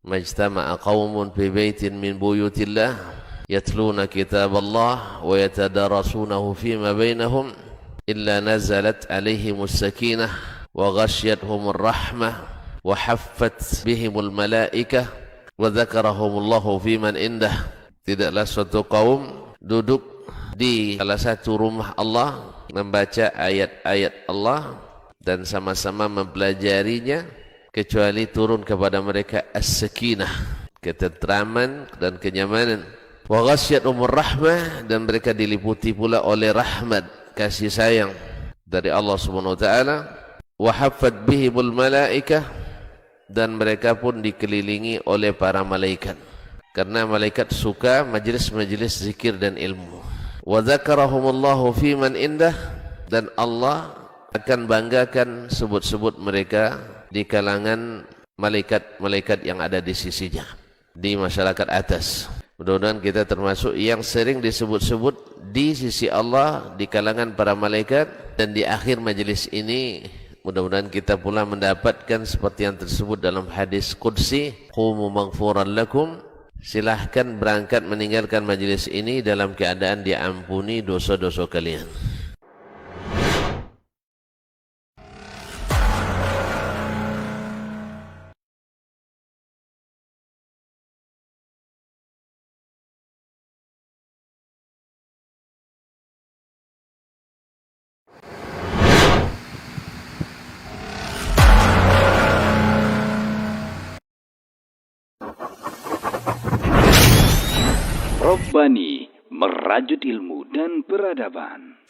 majtama'a qaumun fi baitin min buyutillah yatluna kitaballah wa yatadarasunahu fima bainahum illa nazalat alaihimus sakinah wa ghasyiyatuhumur rahmah wa haffat bihimul malaikah wa dzakarahumullahu fiman indah. Tidaklah suatu kaum duduk di salah satu rumah Allah membaca ayat-ayat Allah dan sama-sama mempelajarinya kecuali turun kepada mereka as-sakinah, ketentraman dan kenyamanan. Wa ghasyiyatuhumur rahmah, dan mereka diliputi pula oleh rahmat, kasih sayang dari Allah Subhanahu wa taala. Wa haffat bihimul malaikah, dan mereka pun dikelilingi oleh para malaikat, karena malaikat suka majelis-majelis zikir dan ilmu. Wa dzakarahumullahu fiman indah, dan Allah akan banggakan sebut-sebut mereka di kalangan malaikat-malaikat yang ada di sisinya, di masyarakat atas. Mudah-mudahan kita termasuk yang sering disebut-sebut di sisi Allah di kalangan para malaikat, dan di akhir majelis ini mudah-mudahan kita pula mendapatkan seperti yang tersebut dalam hadis qudsi, qumu maghfuran lakum, silahkan berangkat meninggalkan majelis ini dalam keadaan diampuni dosa-dosa kalian. Robbani, merajut ilmu dan peradaban.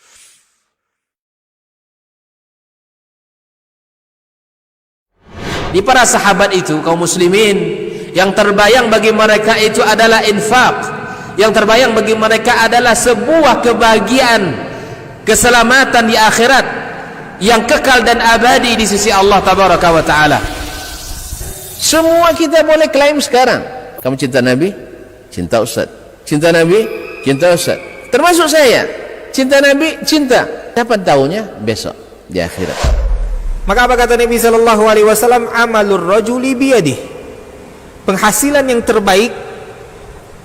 Di para sahabat itu, kaum muslimin, yang terbayang bagi mereka itu adalah infak, yang terbayang bagi mereka adalah sebuah kebahagiaan, keselamatan di akhirat yang kekal dan abadi di sisi Allah Tabaraka wa Ta'ala. Semua kita boleh klaim sekarang. Kamu cinta Nabi? Cinta Ustaz. Cinta Nabi? Cinta Ustaz. Termasuk saya. Cinta Nabi? Cinta. Kapan tahunya? Besok di akhirat. Maka apa kata Nabi sallallahu alaihi wasallam? Amalur rajuli biyadih. Penghasilan yang terbaik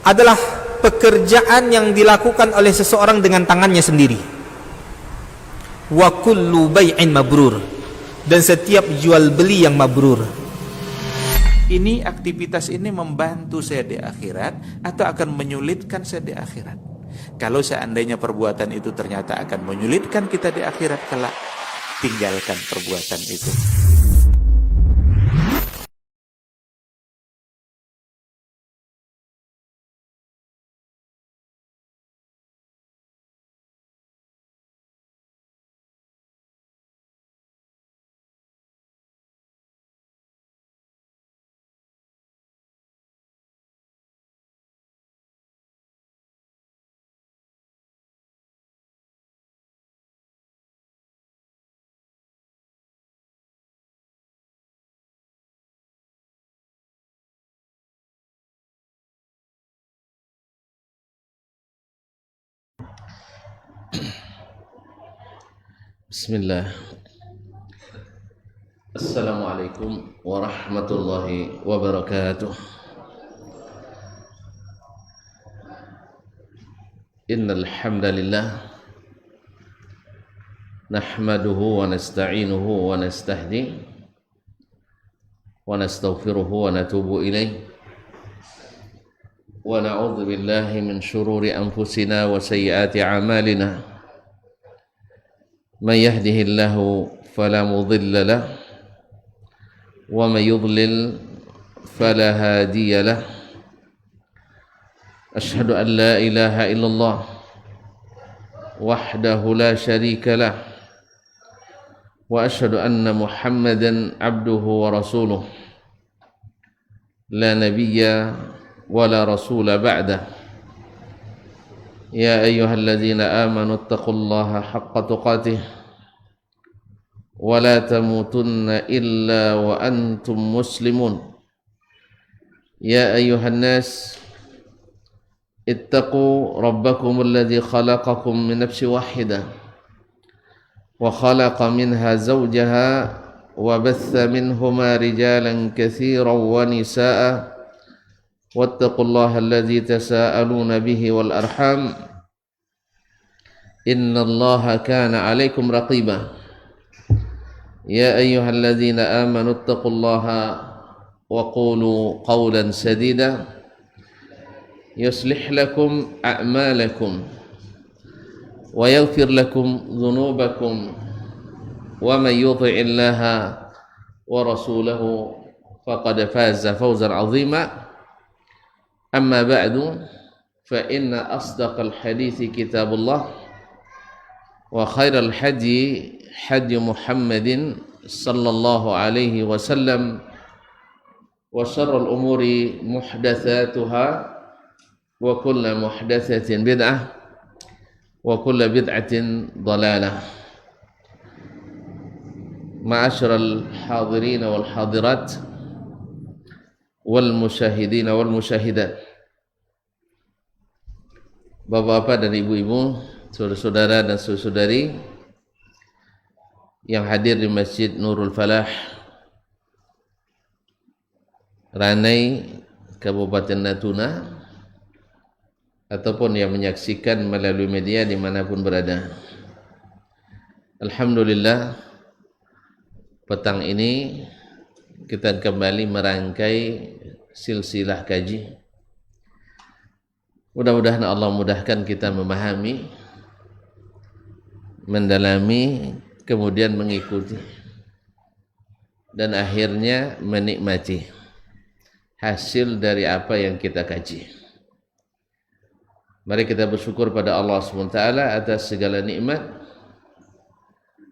adalah pekerjaan yang dilakukan oleh seseorang dengan tangannya sendiri. Wa kullu bai'in mabrur. Dan setiap jual beli yang mabrur. Ini aktivitas ini membantu saya di akhirat atau akan menyulitkan saya di akhirat? Kalau seandainya perbuatan itu ternyata akan menyulitkan kita di akhirat kelak, tinggalkan perbuatan itu. Bismillah. Assalamualaikum warahmatullahi wabarakatuh. Innal hamdalillah nahmaduhu wa nasta'inuhu wa nastahdi wa nastaghfiruhu wa natubu ilayh wa na'udzu billahi min shururi anfusina wa sayyiati a'malina. من يهده الله فلا مضل له ومن يضلل فلا هادي له أشهد أن لا إله إلا الله وحده لا شريك له وأشهد أن محمدا عبده ورسوله لا نبي ولا رسول بعده يا أيها الذين آمنوا اتقوا الله حق تقاته ولا تموتن إلا وأنتم مسلمون يا أيها الناس اتقوا ربكم الذي خلقكم من نفس واحدة وخلق منها زوجها وبث منهما رجالا كثيرا ونساء واتقوا الله الذي تساءلون به والأرحام إن الله كان عليكم رقيبا يا أيها الذين آمنوا اتقوا الله وقولوا قولا سديدا يصلح لكم أعمالكم ويغفر لكم ذنوبكم ومن يطع الله ورسوله فقد فاز فوزا عظيما أما بعد فإن أصدق الحديث كتاب الله وخير الحدي حدي محمد صلى الله عليه وسلم وشر الأمور محدثاتها وكل محدثة بدعة وكل بدعة ضلالة معاشر الحاضرين والحاضرات والمشاهدين والمشاهدات, bapak-bapak dan ibu-ibu, saudara-saudara dan saudari yang hadir di Masjid Nurul Falah, Ranai, Kabupaten Natuna, ataupun yang menyaksikan melalui media dimanapun berada. Alhamdulillah, petang ini kita kembali merangkai silsilah kaji. Mudah-mudahan Allah mudahkan kita memahami, mendalami, kemudian mengikuti, dan akhirnya menikmati hasil dari apa yang kita kaji. Mari kita bersyukur pada Allah SWT atas segala nikmat.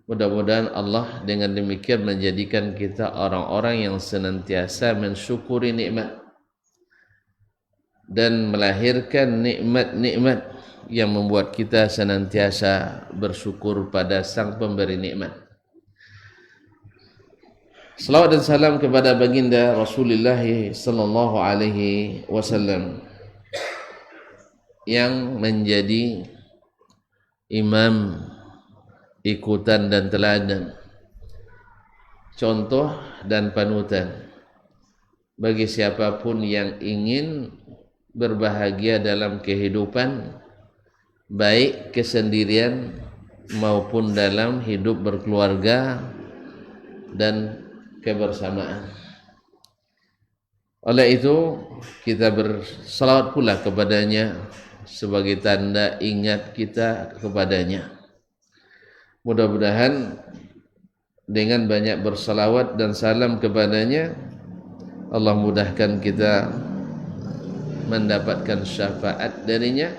Mudah-mudahan Allah dengan demikian menjadikan kita orang-orang yang senantiasa mensyukuri nikmat dan melahirkan nikmat-nikmat yang membuat kita senantiasa bersyukur pada Sang Pemberi nikmat. Salawat dan salam kepada baginda Rasulullah sallallahu alaihi wasallam yang menjadi imam, ikutan dan teladan, contoh dan panutan bagi siapapun yang ingin berbahagia dalam kehidupan, baik kesendirian maupun dalam hidup berkeluarga dan kebersamaan. Oleh itu kita bersalawat pula kepadanya sebagai tanda ingat kita kepadanya. Mudah-mudahan dengan banyak bersalawat dan salam kepadanya, Allah mudahkan kita mendapatkan syafaat darinya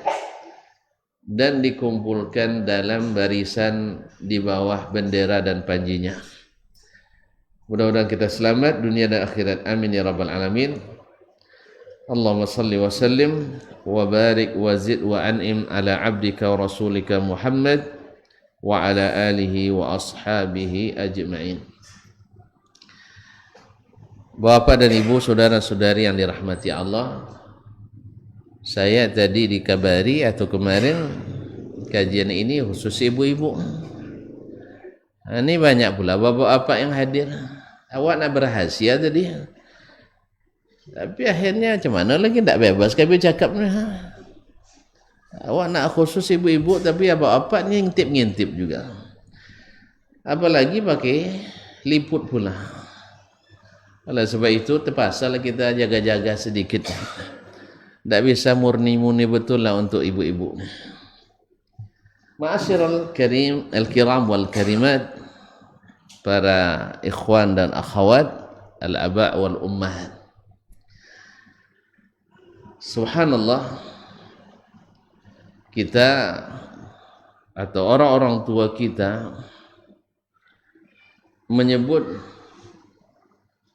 dan dikumpulkan dalam barisan di bawah bendera dan panjinya. Mudah-mudahan kita selamat dunia dan akhirat. Amin ya rabbal alamin. Allahumma salli wa sallim wa barik wa zid wa an'im ala abdika wa rasulika Muhammad wa ala alihi wa ashabihi ajma'in. Bapak dan ibu, saudara-saudari yang dirahmati Allah, saya tadi dikabari atau kemarin kajian ini khusus ibu-ibu. Ini banyak pula bapak-bapak yang hadir. Awak nak berhasia tadi, tapi akhirnya macam mana lagi tak bebas kami cakapnya. Awak nak khusus ibu-ibu tapi bapak-bapak ni ngintip-ngintip juga. Apalagi pakai liput pula. Oleh sebab itu terpaksalah kita jaga-jaga sedikit. Tak bisa murni-murni betul lah untuk ibu-ibu. Ma'asyiral kiram wal karimat, para ikhwan dan akhwat, al-aba' wal ummahat. Subhanallah, kita atau orang-orang tua kita menyebut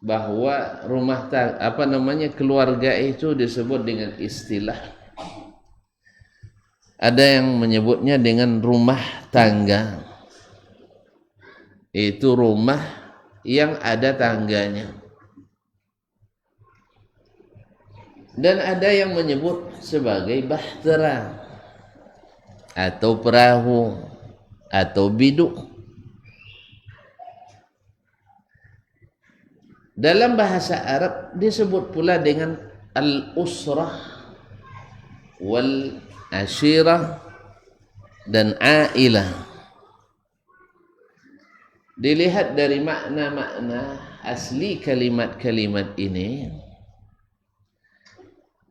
bahwa rumah tangga, keluarga itu disebut dengan istilah, ada yang menyebutnya dengan rumah tangga, itu rumah yang ada tangganya, dan ada yang menyebut sebagai bahtera atau perahu atau biduk. Dalam bahasa Arab disebut pula dengan al-usrah wal ashirah dan ailah. Dilihat dari makna-makna asli kalimat-kalimat ini,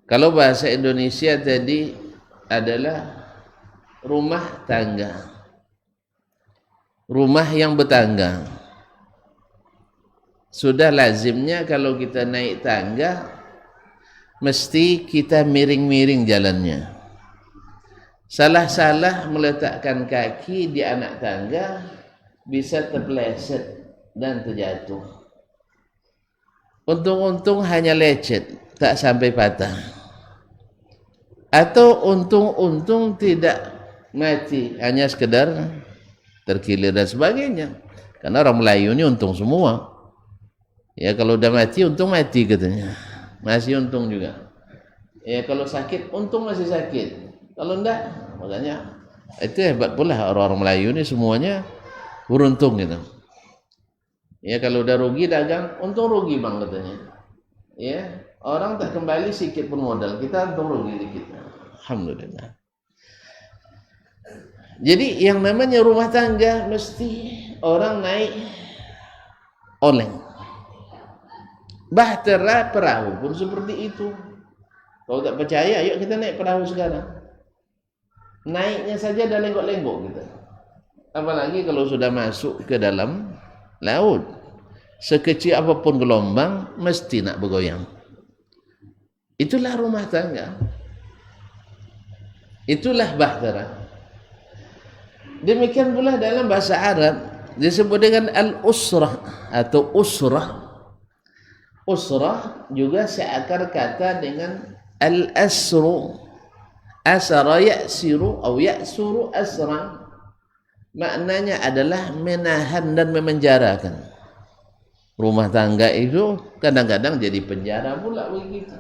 kalau bahasa Indonesia tadi adalah rumah tangga, rumah yang bertangga. Sudah lazimnya kalau kita naik tangga mesti kita miring-miring jalannya. Salah-salah meletakkan kaki di anak tangga bisa terpeleset dan terjatuh. Untung-untung hanya lecet, tak sampai patah. Atau untung-untung tidak mati, hanya sekedar terkilir dan sebagainya. Karena orang Melayu ini untung semua. Ya kalau udah mati, untung mati katanya. Masih untung juga. Ya kalau sakit, untung masih sakit. Kalau enggak, makanya itu hebat pula orang-orang Melayu ini semuanya beruntung gitu. Ya kalau udah rugi dagang, untung rugi bang katanya. Ya orang tak kembali sikit pun modal, kita untung rugi dikit. Alhamdulillah. Jadi yang namanya rumah tangga mesti orang naik oleng. Bahtera perahu pun seperti itu. Kalau tak percaya, yuk kita naik perahu sekarang. Naiknya saja dah lenggok-lenggok kita. Apalagi kalau sudah masuk ke dalam laut. Sekecil apapun gelombang, mesti nak bergoyang. Itulah rumah tangga. Itulah bahtera. Demikian pula dalam bahasa Arab disebut dengan al-usrah atau usrah. Usrah juga seakar kata dengan al-asru. Asara ya'siru atau ya'suru asra. Maknanya adalah menahan dan memenjarakan. Rumah tangga itu kadang-kadang jadi penjara pula begitu.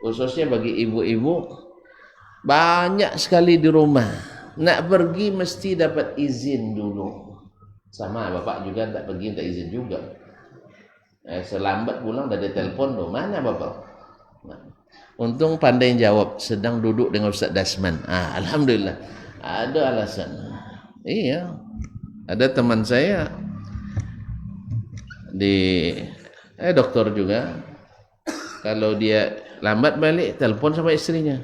Khususnya bagi ibu-ibu, banyak sekali di rumah. Nak pergi mesti dapat izin dulu. Sama bapak juga tak pergi tak izin juga. Selambat pulang dah ada telefon tu. Mana bapak? Untung pandai jawab, sedang duduk dengan Ustaz Dasman. Alhamdulillah. Ada alasan. Iya. Ada teman saya di doktor juga. Kalau dia lambat balik, telepon sama istrinya.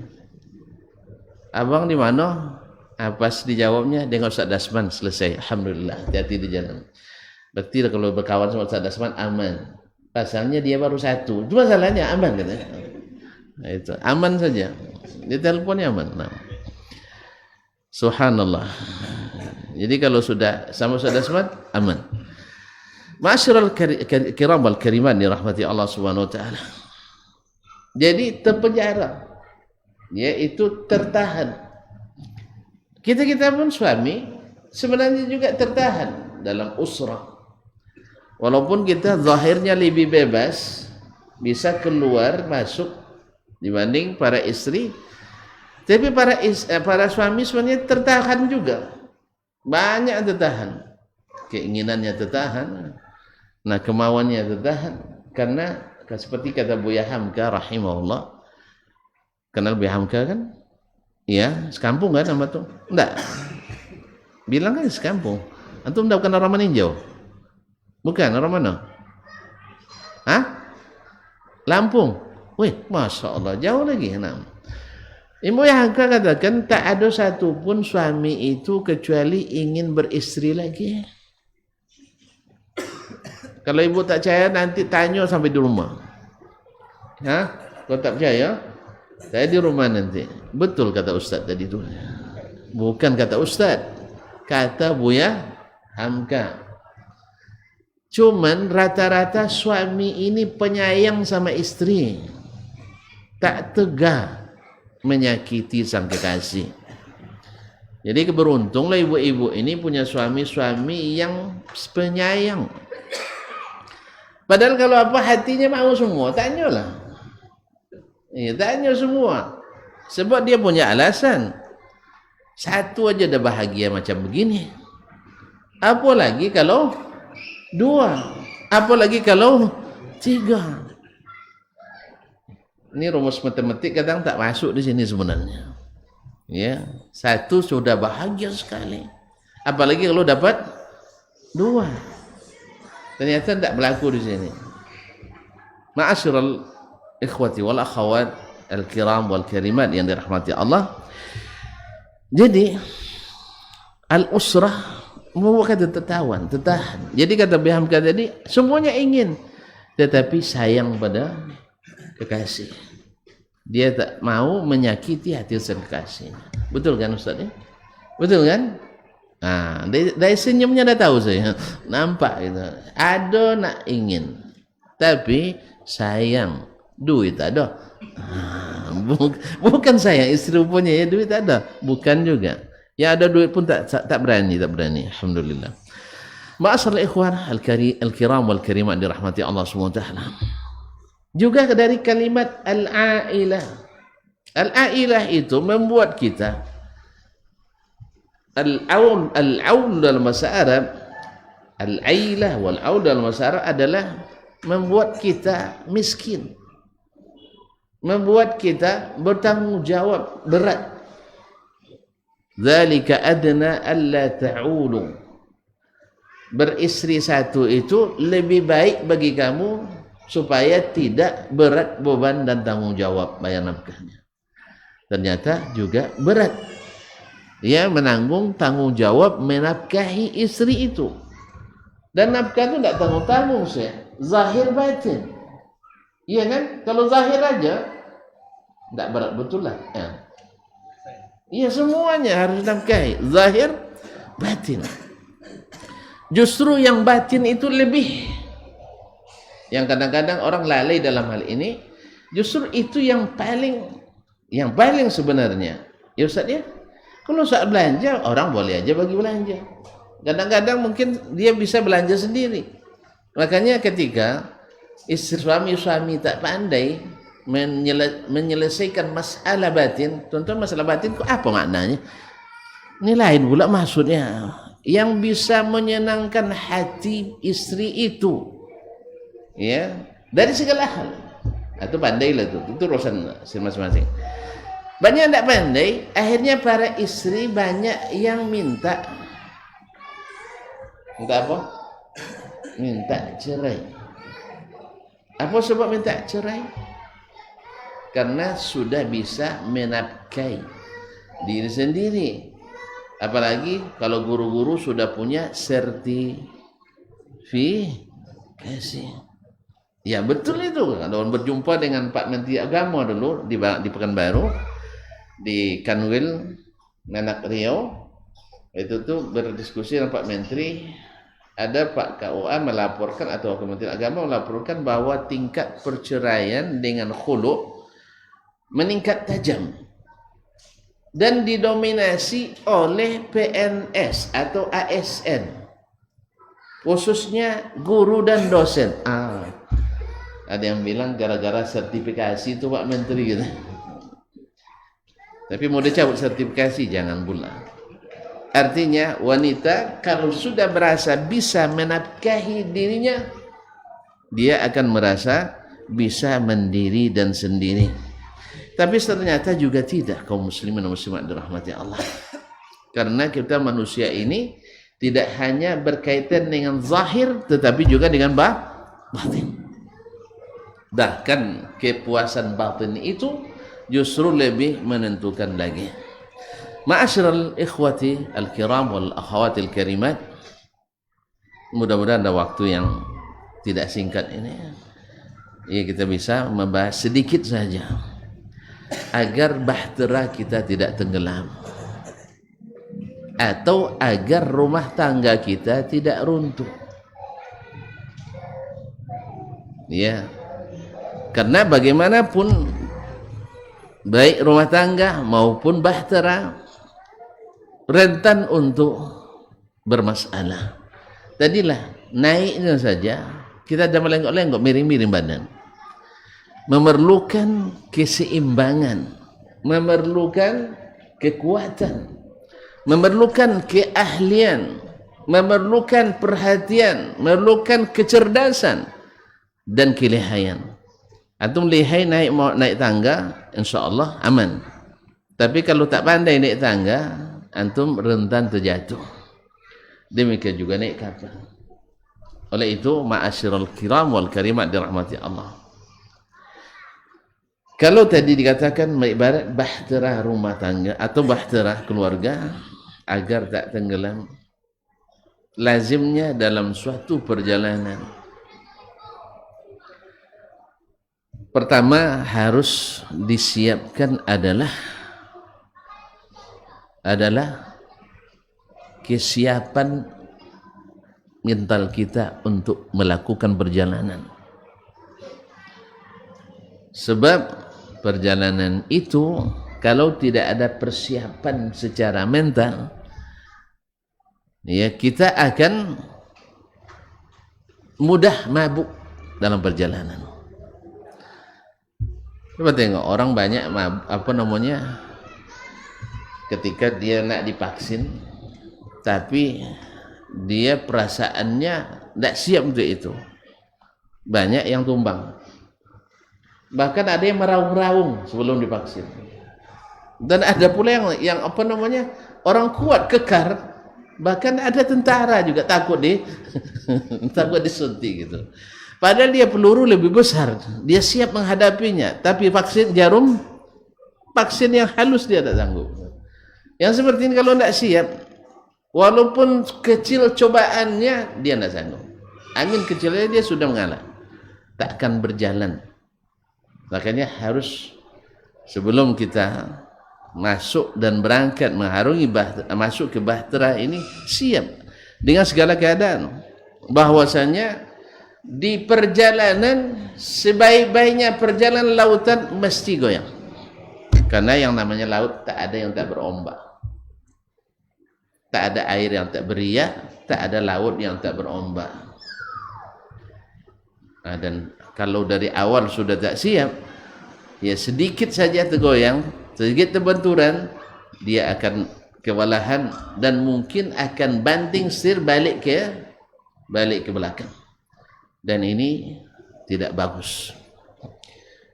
Abang di mana? Pas dijawabnya dengan Ustaz Dasman, selesai. Alhamdulillah, hati-hati di jalan. Berarti kalau berkawan sama Ustaz Dasman aman. Pasalnya dia baru satu. Itu masalahnya aman katanya. Nah, itu aman saja. Di teleponnya aman. Nah. Subhanallah. Jadi kalau sudah sama Ustaz Dasman aman. Ma'asyiral kiram wal kariman dirahmati Allah Subhanahu wa taala. Jadi terpenjara. Yaitu tertahan. Kita pun suami sebenarnya juga tertahan dalam usrah. Walaupun kita zahirnya lebih bebas, bisa keluar masuk dibanding para istri, tapi para suami sebenarnya tertahan juga. Banyak tertahan. Keinginannya tertahan, nah kemauannya tertahan, karena seperti kata Buya Hamka rahimahullah. Kenal Buya Hamka kan? Iya, sekampung kan nama tu? Enggak. Bilang kan sekampung. Antum enggak bukan orang meninjau? Bukan, orang mana? Hah? Lampung. Wih, Masya Allah, jauh lagi. Nah. Ibu yang katakan tak ada satupun suami itu kecuali ingin beristri lagi. Kalau ibu tak percaya nanti tanya sampai di rumah. Hah? Kalau tak percaya, saya di rumah nanti. Betul kata Ustaz tadi tu. Bukan kata Ustaz, kata Buya Hamka. Cuman rata-rata suami ini penyayang sama istri, tak tega menyakiti sang kekasih. Jadi keberuntunglah ibu-ibu ini punya suami-suami yang penyayang. Padahal kalau apa hatinya mau semua, tanyalah. Ya, tanya semua. Sebab dia punya alasan. Satu aja dah bahagia macam begini. Apalagi kalau dua. Apalagi kalau tiga. Ini rumus matematik kadang tak masuk di sini sebenarnya. Ya, satu sudah bahagia sekali. Apalagi kalau dapat dua. Ternyata tidak berlaku di sini. Ma'asyiral ikhwati wal akhawat al-kiram wal karimat yang dirahmati Allah. Jadi al-usrah membuat tertawan, tertahan. Jadi kata Bihamka tadi, semuanya ingin, tetapi sayang pada kekasih. Dia tak mau menyakiti hati sang kekasih. Betul kan Ustaz ya? Betul kan? Nah, dari senyumnya dah tahu saya. Nampak gitu. Ada nak ingin, tapi sayang, duit ada. Bukan sayang istri punya ya, duit ada. Bukan juga. Ya ada duit pun tak berani. Alhamdulillah. Ma'asyiral ikhwan al-kiram wal karimat dirahmati Allah SWT. Juga dari kalimat al-ailah. Al-ailah itu membuat kita al-aul dalam bahasa Arab, al-ailah wal aul dalam bahasa Arab adalah membuat kita miskin. Membuat kita bertanggung jawab berat. Dzalika adna alla ta'ulu. Beristri satu itu lebih baik bagi kamu supaya tidak berat beban dan tanggung jawab bayar nafkahnya. Ternyata juga berat. Ia menanggung tanggung jawab menafkahi istri itu. Dan nafkah itu tidak tanggung-tanggung sih, zahir batin. Iya kan? Kalau zahir aja tidak berat betul lah. Iya semuanya harus nafkahi, zahir batin. Justru yang batin itu lebih. Yang kadang-kadang orang lalai dalam hal ini, justru itu yang paling sebenarnya. Ya Ustaz ya, kalau saat belanja orang boleh aja bagi belanja. Kadang-kadang mungkin dia bisa belanja sendiri. Makanya ketika suami tak pandai menyelesaikan masalah batin, tonton masalah batin kok apa maknanya? Ini lain pula maksudnya. Yang bisa menyenangkan hati istri itu, ya, dari segala hal. Itu pandailah itu urusan masing-masing. Banyak yang tidak pandai, akhirnya para istri banyak yang minta apa? Minta cerai. Apa sebab minta cerai? Karena sudah bisa menafkahi diri sendiri. Apalagi kalau guru-guru sudah punya sertifikasi. Ya betul itu. Kalau berjumpa dengan Pak Menteri Agama dulu di Pekanbaru, di Kanwil Menak Riau, itu tuh berdiskusi dengan Pak Menteri. Ada Pak KUA melaporkan atau Kementerian Agama melaporkan bahwa tingkat perceraian dengan khulu meningkat tajam dan didominasi oleh PNS atau ASN, khususnya guru dan dosen. Ada yang bilang gara-gara sertifikasi itu Pak Menteri gitu. Tapi mau dicabut sertifikasi jangan pula. Artinya wanita kalau sudah merasa bisa menafkahi dirinya, dia akan merasa bisa mandiri dan sendiri. Tapi ternyata juga tidak, kaum muslimin dan muslimat dirahmati Allah. Karena kita manusia ini tidak hanya berkaitan dengan zahir, tetapi juga dengan batin. Bahkan kepuasan batin itu justru lebih menentukan lagi. Ma'asyiral ikhwati al-kiram wal akhawati al-karimat, mudah-mudahan ada waktu yang tidak singkat ini ya kita bisa membahas sedikit saja agar bahtera kita tidak tenggelam atau agar rumah tangga kita tidak runtuh. Ya, karena bagaimanapun baik rumah tangga maupun bahtera rentan untuk bermasalah. Tadilah naiknya saja kita dah melenggok-lenggok, miring-miring badan. Memerlukan keseimbangan, memerlukan kekuatan, memerlukan keahlian, memerlukan perhatian, memerlukan kecerdasan dan kelihayan. Antum lihai naik tangga, insya Allah aman. Tapi kalau tak pandai naik tangga, antum rentan terjatuh. Demikian juga naik kapal. Oleh itu, ma'asyiral kiram wal karimat dirahmati Allah. Kalau tadi dikatakan ibarat bahtera rumah tangga atau bahtera keluarga agar tak tenggelam, lazimnya dalam suatu perjalanan pertama harus disiapkan adalah kesiapan mental kita untuk melakukan perjalanan. Sebab perjalanan itu kalau tidak ada persiapan secara mental, ya kita akan mudah mabuk dalam perjalanan. Coba tengok orang banyak ketika dia nak divaksin, tapi dia perasaannya tidak siap untuk itu. Banyak yang tumbang. Bahkan ada yang meraung-raung sebelum divaksin. Dan ada pula yang orang kuat kekar, bahkan ada tentara juga takut takut disuntik gitu. Padahal dia peluru lebih besar, dia siap menghadapinya, tapi vaksin yang halus dia tak sanggup. Yang seperti ini kalau tidak siap, walaupun kecil cobaannya dia tidak sanggup. Angin kecilnya dia sudah mengalah, tak akan berjalan. Makanya harus sebelum kita masuk dan berangkat masuk ke bahtera ini siap dengan segala keadaan. Bahwasanya di perjalanan sebaik-baiknya perjalanan lautan mesti goyang. Karena yang namanya laut tak ada yang tak berombak. Tak ada air yang tak beriak, tak ada laut yang tak berombak. Dan kalau dari awal sudah tak siap, ya sedikit saja tergoyang, sedikit terbenturan, dia akan kewalahan dan mungkin akan banting setir balik ke belakang. Dan ini tidak bagus.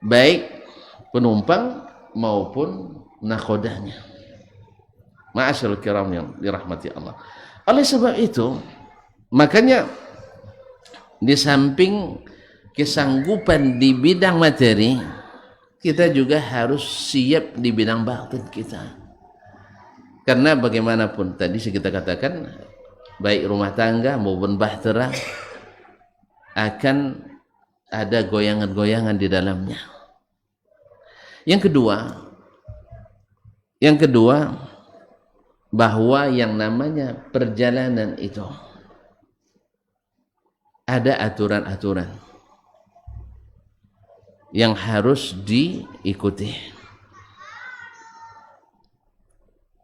Baik penumpang maupun nakhodanya. Ma'asyiral kiram yang dirahmati Allah. Oleh sebab itu, makanya di samping kesanggupan di bidang materi, kita juga harus siap di bidang batin kita. Karena bagaimanapun tadi kita katakan, baik rumah tangga maupun bahtera akan ada goyangan-goyangan di dalamnya. Yang kedua, bahwa yang namanya perjalanan itu ada aturan-aturan yang harus diikuti.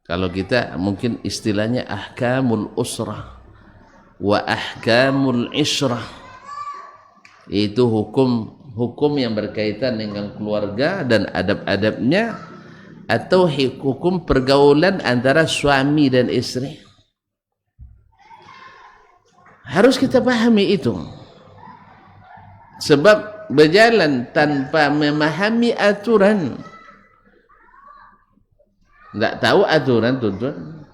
Kalau kita mungkin istilahnya ahkamul usrah wa ahkamul isyrah, itu hukum yang berkaitan dengan keluarga dan adab-adabnya, atau hukum pergaulan antara suami dan istri. Harus kita pahami itu. Sebab berjalan tanpa memahami aturan, tidak tahu aturan, tuan-tuan,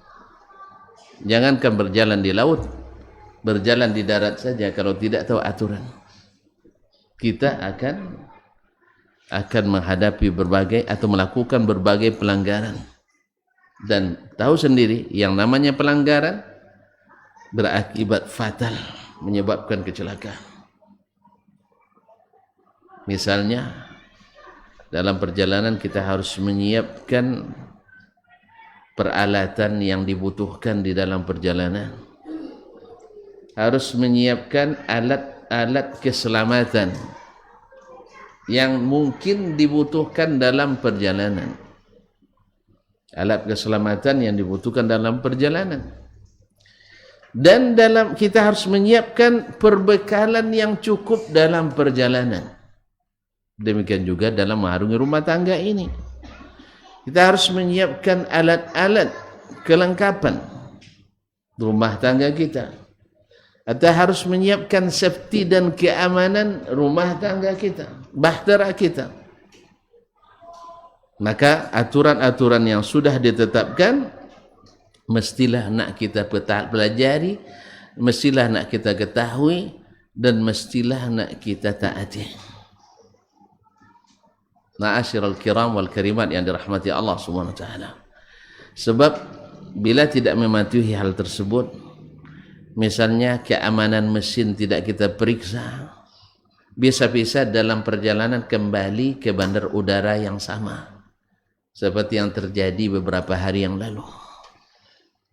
jangankan berjalan di laut, berjalan di darat saja kalau tidak tahu aturan, kita akan menghadapi berbagai atau melakukan berbagai pelanggaran. Dan tahu sendiri yang namanya pelanggaran berakibat fatal, menyebabkan kecelakaan. Misalnya dalam perjalanan kita harus menyiapkan peralatan yang dibutuhkan di dalam perjalanan, harus menyiapkan alat-alat keselamatan yang mungkin dibutuhkan dalam perjalanan. Alat keselamatan yang dibutuhkan dalam perjalanan. Dan kita harus menyiapkan perbekalan yang cukup dalam perjalanan. Demikian juga dalam mengarungi rumah tangga ini. Kita harus menyiapkan alat-alat kelengkapan rumah tangga kita. atau harus menyiapkan safety dan keamanan rumah tangga kita, bahtera kita. Maka aturan-aturan yang sudah ditetapkan mestilah nak kita pelajari, mestilah nak kita ketahui, dan mestilah nak kita taati. Ma'asyiral kiram wal karimat yang dirahmati Allah Subhanahu wa taala. Sebab bila tidak mematuhi hal tersebut, misalnya keamanan mesin tidak kita periksa, bisa-bisa dalam perjalanan kembali ke bandar udara yang sama seperti yang terjadi beberapa hari yang lalu.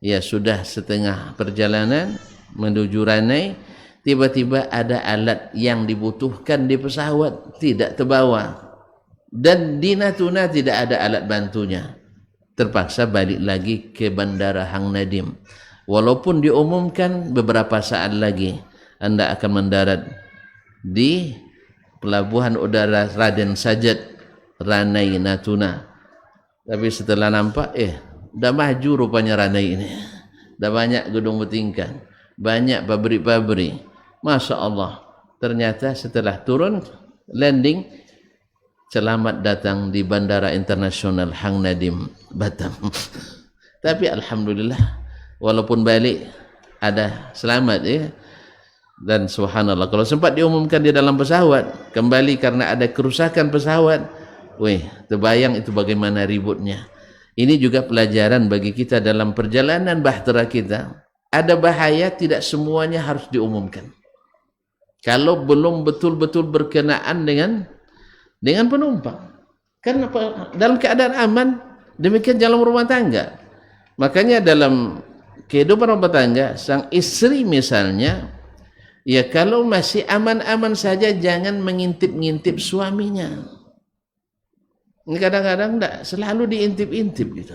Ya, sudah setengah perjalanan menuju Ranai, tiba-tiba ada alat yang dibutuhkan di pesawat tidak terbawa, dan di Natuna tidak ada alat bantunya. Terpaksa balik lagi ke bandara Hang Nadim. Walaupun diumumkan beberapa saat lagi anda akan mendarat di pelabuhan udara Raden Sajat, Ranai, Natuna. Tapi setelah nampak, dah maju rupanya Ranai ini. Dah banyak gedung bertingkat, banyak pabrik-pabrik. Masya Allah. Ternyata setelah turun, landing, selamat datang di Bandara Internasional Hang Nadim, Batam. Tapi alhamdulillah, walaupun balik ada selamat dan subhanallah, kalau sempat diumumkan di dalam pesawat kembali karena ada kerusakan pesawat, terbayang itu bagaimana ributnya. Ini juga pelajaran bagi kita dalam perjalanan bahtera kita. Ada bahaya, tidak semuanya harus diumumkan. Kalau belum betul-betul berkenaan dengan penumpang. Kan dalam keadaan aman, demikian dalam rumah tangga. Makanya dalam kehidupan rumah tangga, sang istri misalnya, ya kalau masih aman-aman saja jangan mengintip-ngintip suaminya. Ini kadang-kadang tidak selalu diintip-intip gitu.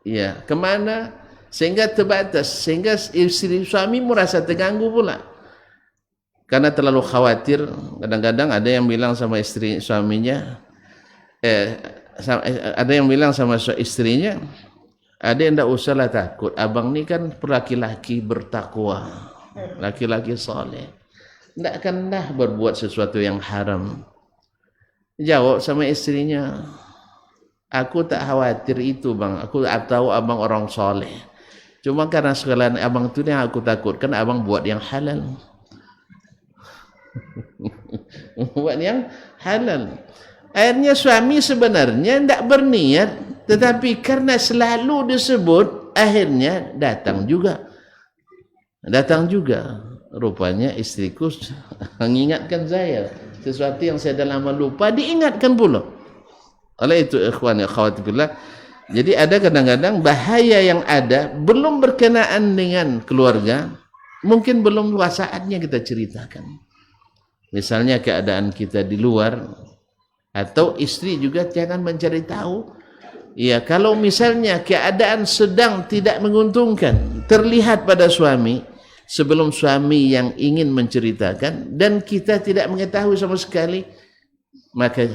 Ya, kemana? Sehingga terbatas, sehingga istri suami merasa terganggu pula. Karena terlalu khawatir. Kadang-kadang ada yang bilang sama istri suaminya, ada yang bilang sama istrinya, ada yang tidak usahlah takut, abang ni kan laki-laki bertakwa, laki-laki soleh, tidak akan dah berbuat sesuatu yang haram. Jawab sama istrinya, aku tak khawatir itu bang, aku tahu abang orang soleh, cuma karena sekalian abang tu yang aku takutkan abang buat yang halal. Buat yang halal. Akhirnya suami sebenarnya tidak berniat, tetapi karena selalu disebut, akhirnya datang juga. Rupanya istriku mengingatkan saya sesuatu yang saya dah lama lupa, diingatkan pula. Oleh itu ikhwan ya akhwatullah, jadi ada kadang-kadang bahaya yang ada belum berkenaan dengan keluarga, mungkin belum saatnya kita ceritakan. Misalnya keadaan kita di luar, atau istri juga jangan mencari tahu. Ya, kalau misalnya keadaan sedang tidak menguntungkan terlihat pada suami, sebelum suami yang ingin menceritakan dan kita tidak mengetahui sama sekali, maka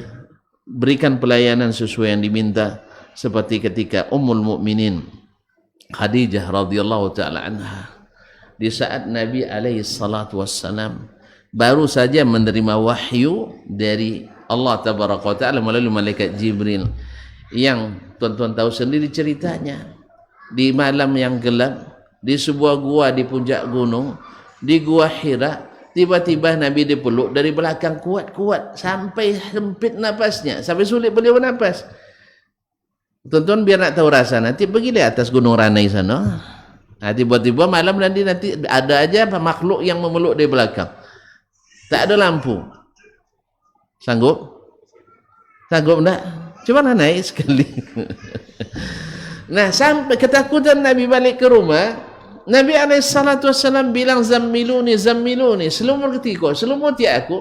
berikan pelayanan sesuai yang diminta, seperti ketika Ummul Mukminin Khadijah radhiyallahu taala anha, di saat Nabi alaihi salatu wassalam baru saja menerima wahyu dari Allah tabaraka wa taala melalui malaikat Jibril, yang tuan-tuan tahu sendiri ceritanya. Di malam yang gelap, di sebuah gua di puncak gunung, di gua Hira, tiba-tiba Nabi dipeluk dari belakang kuat-kuat sampai sempit napasnya, sampai sulit beliau bernafas. Tuan-tuan biar nak tahu rasa, nanti pergi di atas gunung Ranai sana. Tiba-tiba malam nanti ada aja makhluk yang memeluk dari belakang. Tak ada lampu. Sanggup? Sanggup tak? Cuma naik sekali. Nah, sampai ketakutan Nabi balik ke rumah, Nabi SAW bilang, Zammiluni, zammiluni, selimut aku.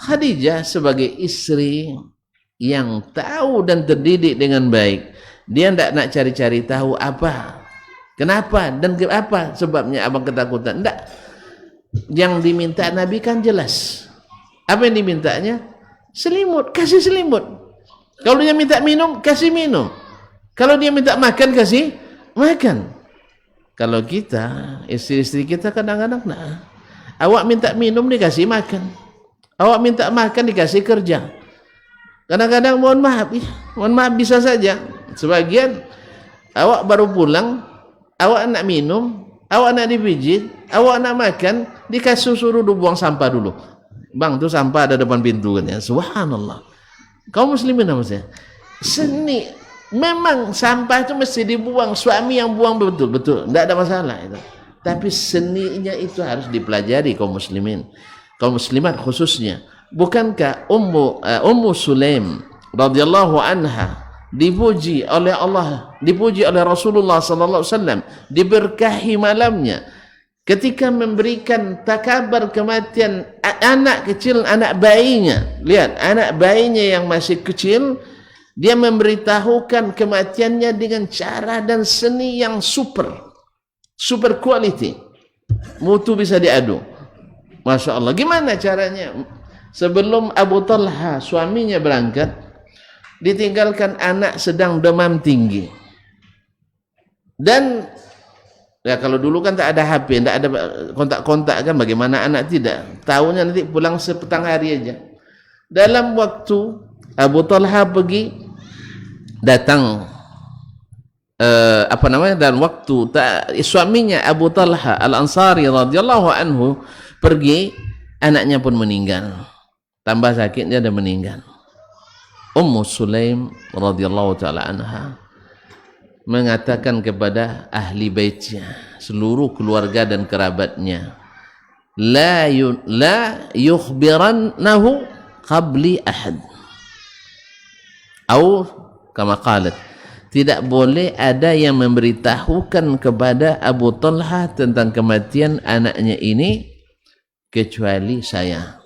Khadijah sebagai istri yang tahu dan terdidik dengan baik, dia tidak nak cari-cari tahu apa, kenapa dan apa sebabnya abang ketakutan. Tidak. Yang diminta Nabi kan jelas. Apa yang dimintanya? Selimut, kasih selimut. Kalau dia minta minum, kasih minum. Kalau dia minta makan, kasih makan. Kalau kita, istri-istri kita kadang-kadang Awak minta minum dikasih makan, awak minta makan dikasih kerja. Kadang-kadang mohon maaf bisa saja sebagian awak baru pulang, awak nak minum, awak nak dipijit, awak nak makan, dikasih suruh buang sampah dulu. Bang, tu sampah ada depan pintu kan ya. Subhanallah. Kaum muslimin apa saya? Seni. Memang sampah itu mesti dibuang, suami yang buang betul, tidak ada masalah itu. Tapi seninya itu harus dipelajari kaum muslimin, kaum muslimat khususnya. Bukankah Ummu Sulaim radhiyallahu anha dipuji oleh Allah, dipuji oleh Rasulullah sallallahu alaihi wasallam, diberkahi malamnya ketika memberikan kabar kematian anak kecil, anak bayinya. Lihat, anak bayinya yang masih kecil, dia memberitahukan kematiannya dengan cara dan seni yang super quality, mutu bisa diadu. Masya Allah. Gimana caranya? Sebelum Abu Talha suaminya berangkat, ditinggalkan anak sedang demam tinggi. Dan ya kalau dulu kan tak ada HP, tak ada kontak-kontak kan, bagaimana anak tidak tahunya nanti pulang sepetang hari aja. Dalam waktu Abu Talha pergi datang dan waktu suaminya Abu Talha Al-Ansari radhiyallahu anhu pergi, anaknya pun meninggal. Tambah sakitnya dan meninggal. Ummu Sulaim radhiyallahu taala anha mengatakan kepada ahli baitnya, seluruh keluarga dan kerabatnya, la yukhbirannahu qabli ahad. Atau kama qalat, tidak boleh ada yang memberitahukan kepada Abu Talha tentang kematian anaknya ini kecuali saya.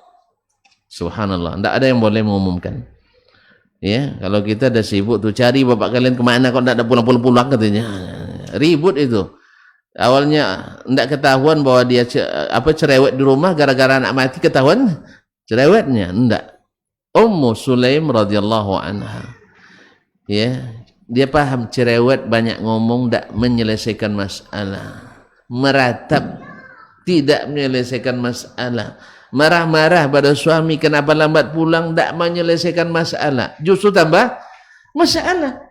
Subhanallah, tidak ada yang boleh mengumumkan. Ya, kalau kita dah sibuk tuh cari bapak kalian kemana, kok tidak ada pulang-pulang katanya, ribut itu. Awalnya tidak ketahuan bahwa dia cerewet di rumah, gara-gara anak mati ketahuan cerewetnya. Tidak. Ummu Sulaim radhiyallahu anha, ya, dia paham cerewet, banyak ngomong, tidak menyelesaikan masalah, meratap, tidak menyelesaikan masalah, marah-marah pada suami kenapa lambat pulang, tidak menyelesaikan masalah, justru tambah masalah.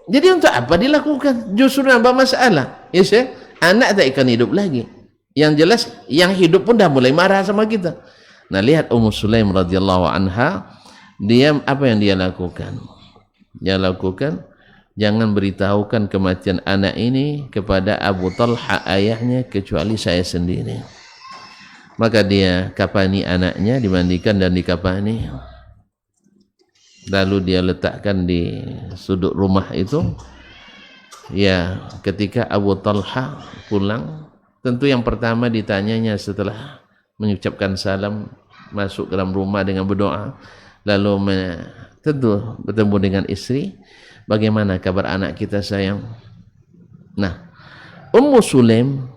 Jadi untuk apa dilakukan? Justru nambah masalah. Yes, ya? Anak tak akan hidup lagi. Yang jelas yang hidup pun dah mulai marah sama kita. Nah, lihat Ummu Sulaim radhiyallahu anha, dia apa yang dia lakukan? Dia lakukan, jangan beritahukan kematian anak ini kepada Abu Talha ayahnya kecuali saya sendiri. Maka dia kapani anaknya, dimandikan dan dikapani. Lalu dia letakkan di sudut rumah itu. Ya, ketika Abu Talha pulang, tentu yang pertama ditanyanya setelah mengucapkan salam, masuk ke dalam rumah dengan berdoa, lalu tentu bertemu dengan istri, bagaimana kabar anak kita sayang? Nah, Ummu Sulaim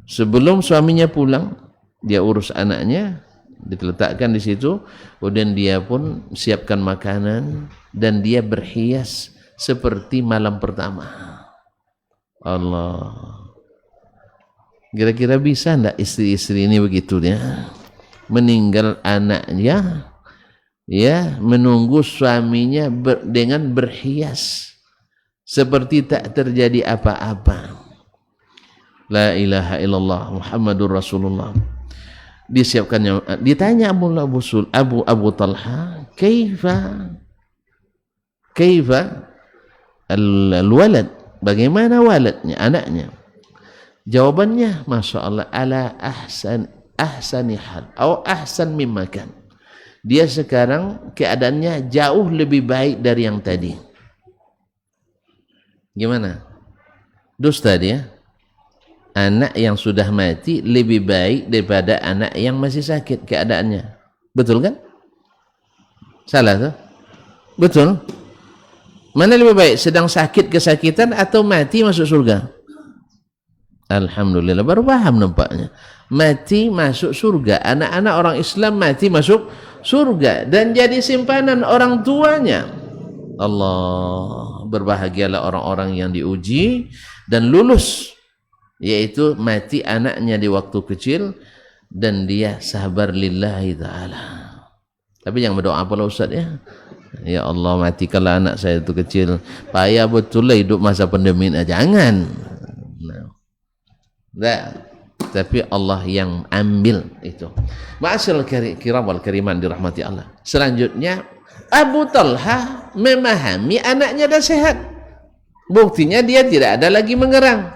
sebelum suaminya pulang, dia urus anaknya, diletakkan di situ, kemudian dia pun siapkan makanan dan dia berhias seperti malam pertama. Allah, kira-kira bisa enggak istri-istri ini begitu ya? Meninggal anaknya, ya, menunggu suaminya dengan berhias seperti tak terjadi apa-apa. La ilaha illallah Muhammadur Rasulullah. Disiapkannya, ditanya Abu Talha, kaifa al-walad, bagaimana waladnya, anaknya? Jawabannya, masya Allah, ala ahsani hal atau ahsan mimma kan. Dia sekarang keadaannya jauh lebih baik dari yang tadi. Gimana? Dusta dia. Anak yang sudah mati lebih baik daripada anak yang masih sakit keadaannya. Betul kan? Salah tuh? Betul. Mana lebih baik? Sedang sakit kesakitan atau mati masuk surga? Alhamdulillah, baru paham nampaknya. Mati masuk surga. Anak-anak orang Islam mati masuk surga dan jadi simpanan orang tuanya. Allah, berbahagialah orang-orang yang diuji dan lulus, yaitu mati anaknya di waktu kecil, dan dia sabar lillahi ta'ala. Tapi jangan berdoa pula Ustaz ya. Ya Allah, matikanlah anak saya itu kecil. Payah betul lah hidup masa pandemi. Jangan. Nah, tapi Allah yang ambil itu. Ma'asyiral kiram wal kariman dirahmati Allah. Selanjutnya Abu Talha memahami anaknya dah sehat. Buktinya dia tidak ada lagi mengerang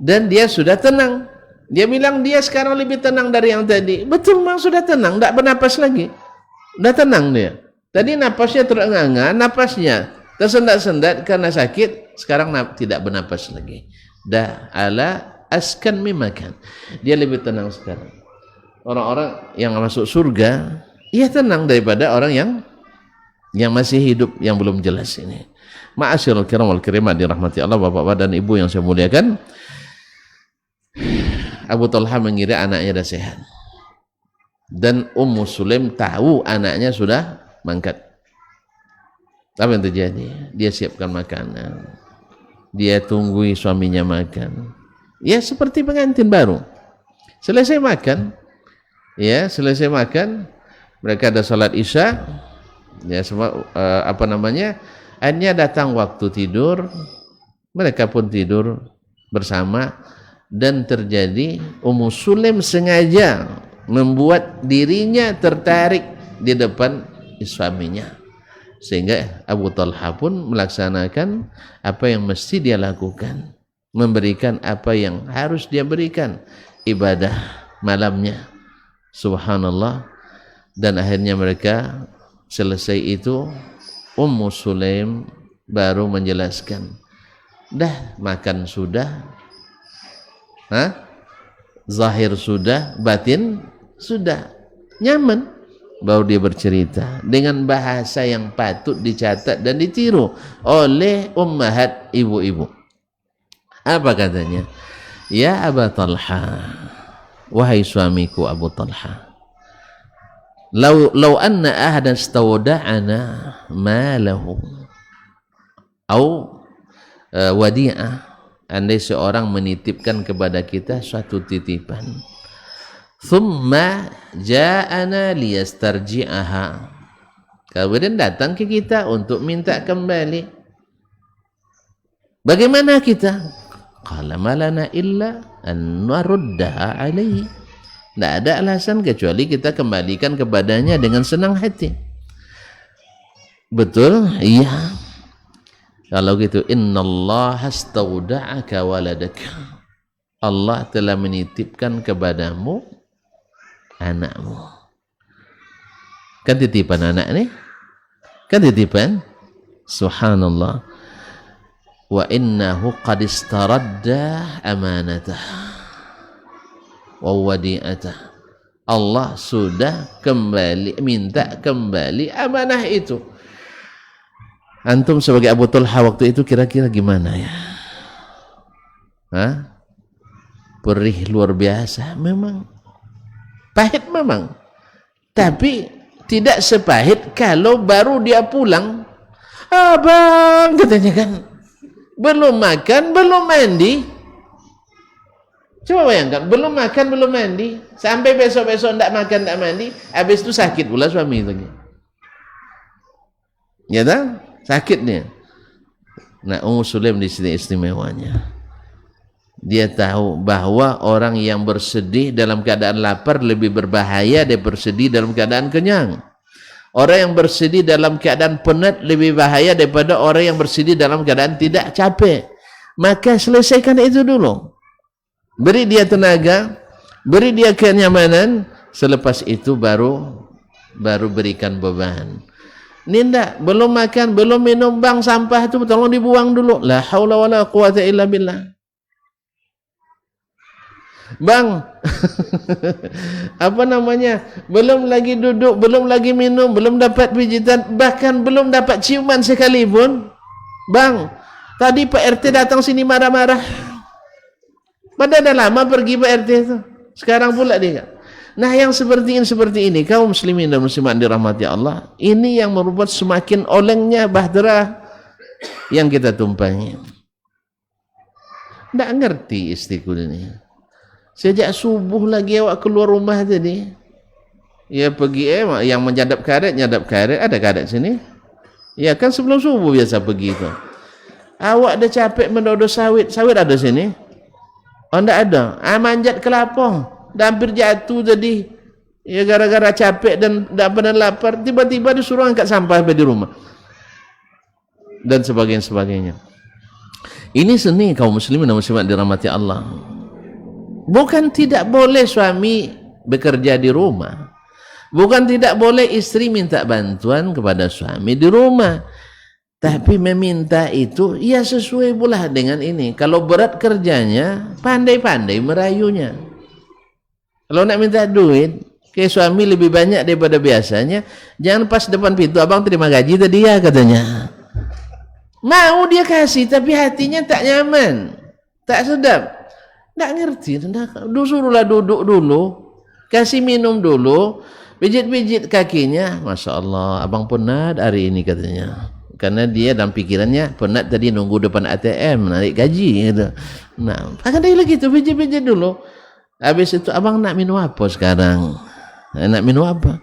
dan dia sudah tenang. Dia bilang dia sekarang lebih tenang dari yang tadi. Betul, memang sudah tenang, tidak bernapas lagi. Sudah tenang dia. Tadi napasnya terengah-engah, napasnya tersendat-sendat karena sakit, sekarang tidak bernapas lagi. Dah ala askan mimakan. Dia lebih tenang sekarang. Orang-orang yang masuk surga, ia tenang daripada orang yang masih hidup, yang belum jelas ini. Ma'asyiral kiram wal karimat dirahmati Allah, bapak-bapak dan ibu yang saya muliakan. Abu Talha mengira anaknya dah sehat. Dan Ummu Sulaim tahu anaknya sudah mangkat. Apa yang terjadi? Dia siapkan makanan. Dia tunggui suaminya makan. Ya seperti pengantin baru. Selesai makan, mereka ada salat Isya. Ya semua akhirnya datang waktu tidur. Mereka pun tidur bersama dan terjadi Ummu Sulaim sengaja membuat dirinya tertarik di depan suaminya, sehingga Abu Talha pun melaksanakan apa yang mesti dia lakukan, memberikan apa yang harus dia berikan, ibadah malamnya. Subhanallah. Dan akhirnya mereka selesai itu, Ummu Sulaim baru menjelaskan, dah makan sudah, zahir sudah, batin sudah, nyaman. Baru dia bercerita dengan bahasa yang patut dicatat dan ditiru oleh ummahat, ibu-ibu. Apa katanya? Ya Aba Talha, wahai suamiku Abu Talha, Lau anna ahadan istawda'ana malahu au wadi'ah, andai seorang menitipkan kepada kita suatu titipan, thumma ja'ana liyastarji'aha, kemudian datang ke kita untuk minta kembali, bagaimana kita? Qala malana illa an naruddaha alaihi, tidak ada alasan kecuali kita kembalikan kepadanya dengan senang hati. Betul? Iya. Kalau gitu, innallaha astawda'aka waladaka, Allah telah menitipkan kepadamu anakmu. Kan titipan anak nih? Kan titipan? Subhanallah. Wa innahu qad istaradda amanatah wa wadi'atah. Allah sudah kembali, minta kembali amanah itu. Antum sebagai Abu Talha waktu itu kira-kira gimana ya? Perih luar biasa memang. Pahit memang. Tapi tidak sepahit kalau baru dia pulang. Abang, katanya kan, belum makan, belum mandi. Coba bayangkan, belum makan, belum mandi, sampai besok-besok tidak makan, tidak mandi, habis itu sakit pula suami lagi. Ya tak? Sakitnya. Nah, Ummu Sulaim di sini istimewanya. Dia tahu bahwa orang yang bersedih dalam keadaan lapar lebih berbahaya daripada bersedih dalam keadaan kenyang. Orang yang bersedih dalam keadaan penat lebih bahaya daripada orang yang bersedih dalam keadaan tidak capek. Maka selesaikan itu dulu. Beri dia tenaga, beri dia kenyamanan, selepas itu baru berikan beban. Ini enggak, belum makan, belum minum, bang sampah itu tolong dibuang dulu. La haula wala quwata illa billah. Bang, belum lagi duduk, belum lagi minum, belum dapat pijitan, bahkan belum dapat ciuman sekalipun. Bang, tadi Pak RT datang sini marah-marah. Padahal dah lama pergi Pak RT itu. Sekarang pula dia. Nah, yang seperti ini kaum muslimin dan muslimat dirahmati Allah, ini yang merupakan semakin olengnya bahtera yang kita tumpangi. Tidak ngerti istriku ini. Sejak subuh lagi awak keluar rumah tadi. Ya pergi yang menyadap karet, ada karet sini. Ya kan sebelum subuh biasa pergi itu. Awak dah capek mendodo sawit ada sini. Oh enggak ada. Manjat kelapa. Dah hampir jatuh tadi. Ya gara-gara capek dan lapar, tiba-tiba disuruh angkat sampah di rumah. Dan sebagainya. Ini seni kaum muslimin dan muslimat dirahmati Allah. Bukan tidak boleh suami bekerja di rumah. Bukan tidak boleh istri minta bantuan kepada suami di rumah. Tapi meminta itu ya sesuai pula dengan ini. Kalau berat kerjanya, pandai-pandai merayunya. Kalau nak minta duit, kayak suami lebih banyak daripada biasanya, jangan pas depan pintu, abang terima gaji tadi ya katanya. Mau dia kasih tapi hatinya tak nyaman, tak sedap. Tak ngerti, suruhlah duduk dulu, kasih minum dulu, pijit-pijit kakinya. Masya Allah, abang penat hari ini katanya. Karena dia dalam pikirannya penat tadi nunggu depan ATM narik gaji gitu. Nah, akan dia lagi tu pijit-pijit dulu. Habis itu abang nak minum apa sekarang? Nak minum apa?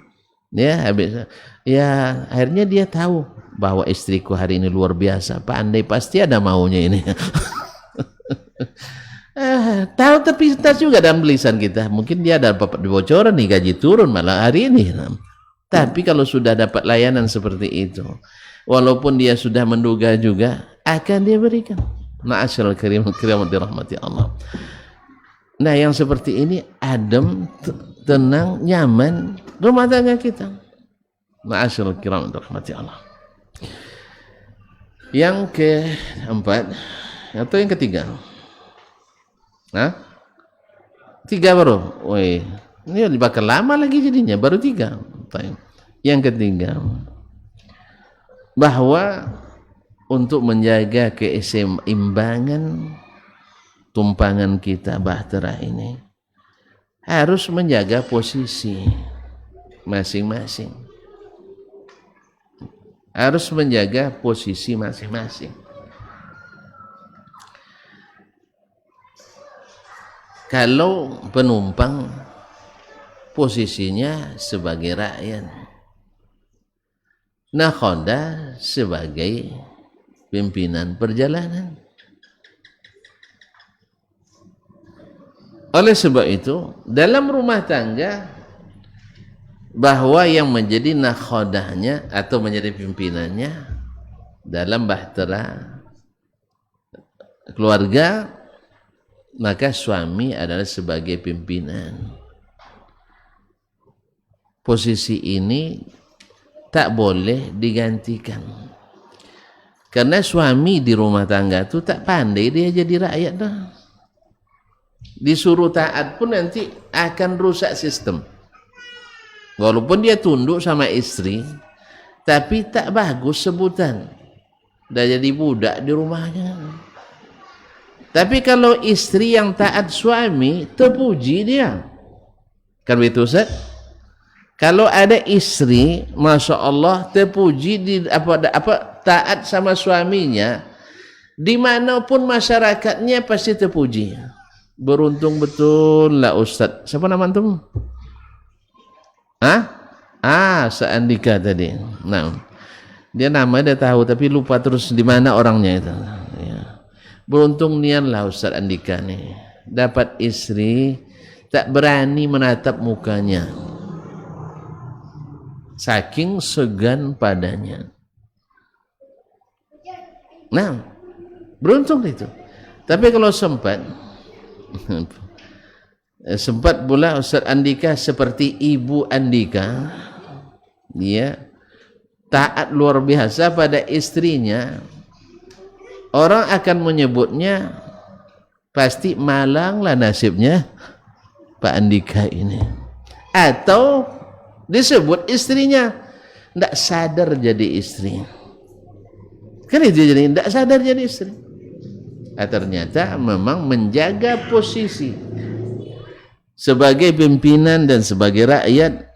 Ya, habis ya akhirnya dia tahu bahwa istriku hari ini luar biasa. Pandai pasti ada maunya ini. Tahu tapi tas juga dalam lisan kita. Mungkin dia ada bocoran nih gaji turun malah hari ini. Tapi kalau sudah dapat layanan seperti itu, walaupun dia sudah menduga juga, akan dia berikan. Ma'asyiral kiram dirahmati Allah. Nah, yang seperti ini adem, tenang, nyaman rumah tangga kita. Ma'asyiral kiram dirahmati Allah. Yang keempat atau yang ketiga? Tiga baru. Woi, ini bakal lama lagi jadinya, baru tiga. Yang ketiga, bahwa untuk menjaga keseimbangan tumpangan kita bahtera ini harus menjaga posisi masing-masing. Harus menjaga posisi masing-masing. Kalau penumpang posisinya sebagai rakyat, nakhoda sebagai pimpinan perjalanan. Oleh sebab itu, dalam rumah tangga, bahwa yang menjadi nakhodahnya atau menjadi pimpinannya dalam bahtera keluarga, maka suami adalah sebagai pimpinan. Posisi ini tak boleh digantikan. Karena suami di rumah tangga itu tak pandai dia jadi rakyat dah. Disuruh taat pun nanti akan rusak sistem. Walaupun dia tunduk sama istri, tapi tak bagus sebutan. Dah jadi budak di rumahnya. Tapi kalau istri yang taat suami, terpuji dia. Kan begitu Ustaz? Kalau ada istri, Masya Allah, terpuji di taat sama suaminya, dimanapun masyarakatnya pasti terpuji. Beruntung betul lah Ustaz. Siapa nama antum? Seandika tadi. Nah, dia nama dia tahu tapi lupa terus di mana orangnya itu. Ya. Beruntung nian lah Ustaz Andika nih. Dapat istri tak berani menatap mukanya. Saking segan padanya. Nah, beruntung itu. Tapi kalau sempat pula Ustaz Andika seperti Ibu Andika, dia taat luar biasa pada istrinya. Orang akan menyebutnya pasti malang lah nasibnya Pak Andika ini. Atau disebut istrinya tidak sadar jadi istri. Kan itu jadi tidak sadar jadi istri. Ternyata memang menjaga posisi sebagai pimpinan dan sebagai rakyat,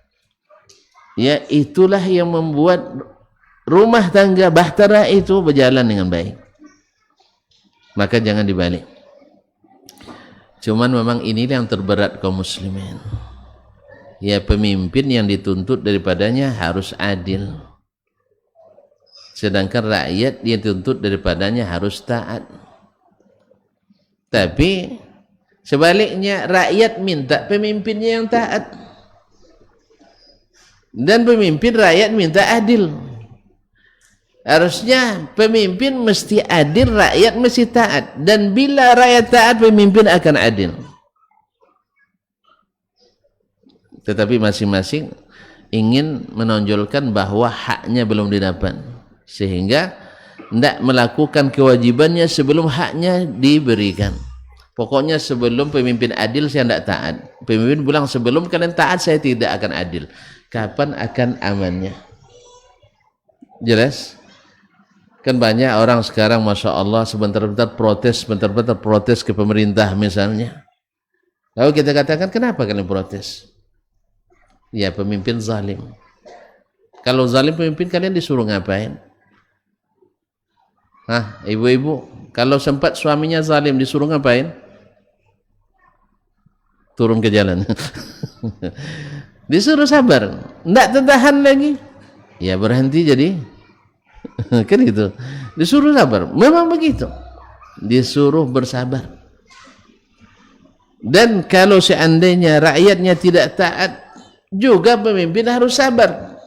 ya itulah yang membuat rumah tangga bahtera itu berjalan dengan baik. Maka jangan dibalik. Cuman memang ini yang terberat kaum muslimin. Ya, pemimpin yang dituntut daripadanya harus adil. Sedangkan rakyat yang dituntut daripadanya harus taat. Tapi sebaliknya, rakyat minta pemimpinnya yang taat. Dan pemimpin rakyat minta adil. Harusnya pemimpin mesti adil, rakyat mesti taat. Dan bila rakyat taat, pemimpin akan adil. Tetapi masing-masing ingin menonjolkan bahwa haknya belum didapat, sehingga tidak melakukan kewajibannya sebelum haknya diberikan. Pokoknya sebelum pemimpin adil saya tidak taat. Pemimpin bilang sebelum kalian taat saya tidak akan adil. Kapan akan amannya? Jelas? Kan banyak orang sekarang Masya Allah sebentar-bentar protes ke pemerintah misalnya. Lalu kita katakan kenapa kalian protes? Ya, pemimpin zalim. Kalau zalim pemimpin, kalian disuruh ngapain? Hah, ibu-ibu, kalau sempat suaminya zalim disuruh ngapain? Turun ke jalan. Disuruh sabar, tidak tertahan lagi, ya berhenti jadi. Kan gitu. Disuruh sabar, memang begitu. Disuruh bersabar. Dan kalau seandainya rakyatnya tidak taat, juga pemimpin harus sabar.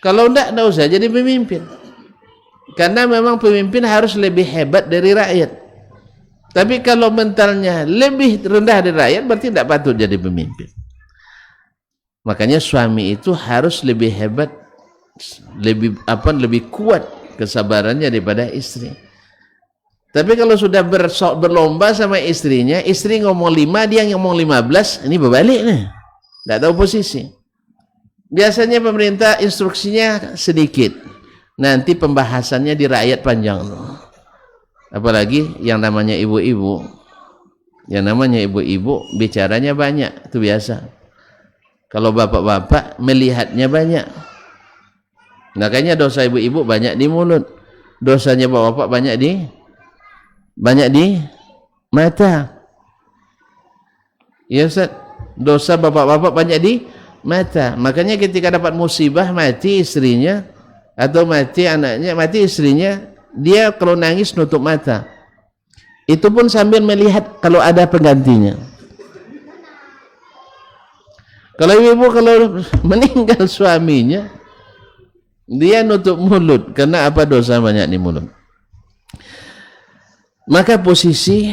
Kalau tidak usah jadi pemimpin. Karena memang pemimpin harus lebih hebat dari rakyat. Tapi kalau mentalnya lebih rendah dari rakyat, berarti tidak patut jadi pemimpin. Makanya suami itu harus lebih hebat, lebih kuat kesabarannya daripada istri. Tapi kalau sudah berlomba sama istrinya, istri ngomong 5, dia ngomong 15, ini berbalik nih. Tidak tahu posisi. Biasanya pemerintah instruksinya sedikit, nanti pembahasannya di rakyat panjang. Apalagi yang namanya ibu-ibu. Yang namanya ibu-ibu bicaranya banyak, itu biasa. Kalau bapak-bapak melihatnya banyak. Makanya dosa ibu-ibu banyak di mulut. Dosanya bapak-bapak banyak di mata. Ya Ustaz, dosa bapak-bapak banyak di mata. Makanya ketika dapat musibah, mati istrinya atau mati anaknya, mati istrinya, dia kalau nangis nutup mata. Itu pun sambil melihat kalau ada penggantinya. Kalau ibu kalau meninggal suaminya, dia nutup mulut karena apa? Dosa banyak di mulut. Maka posisi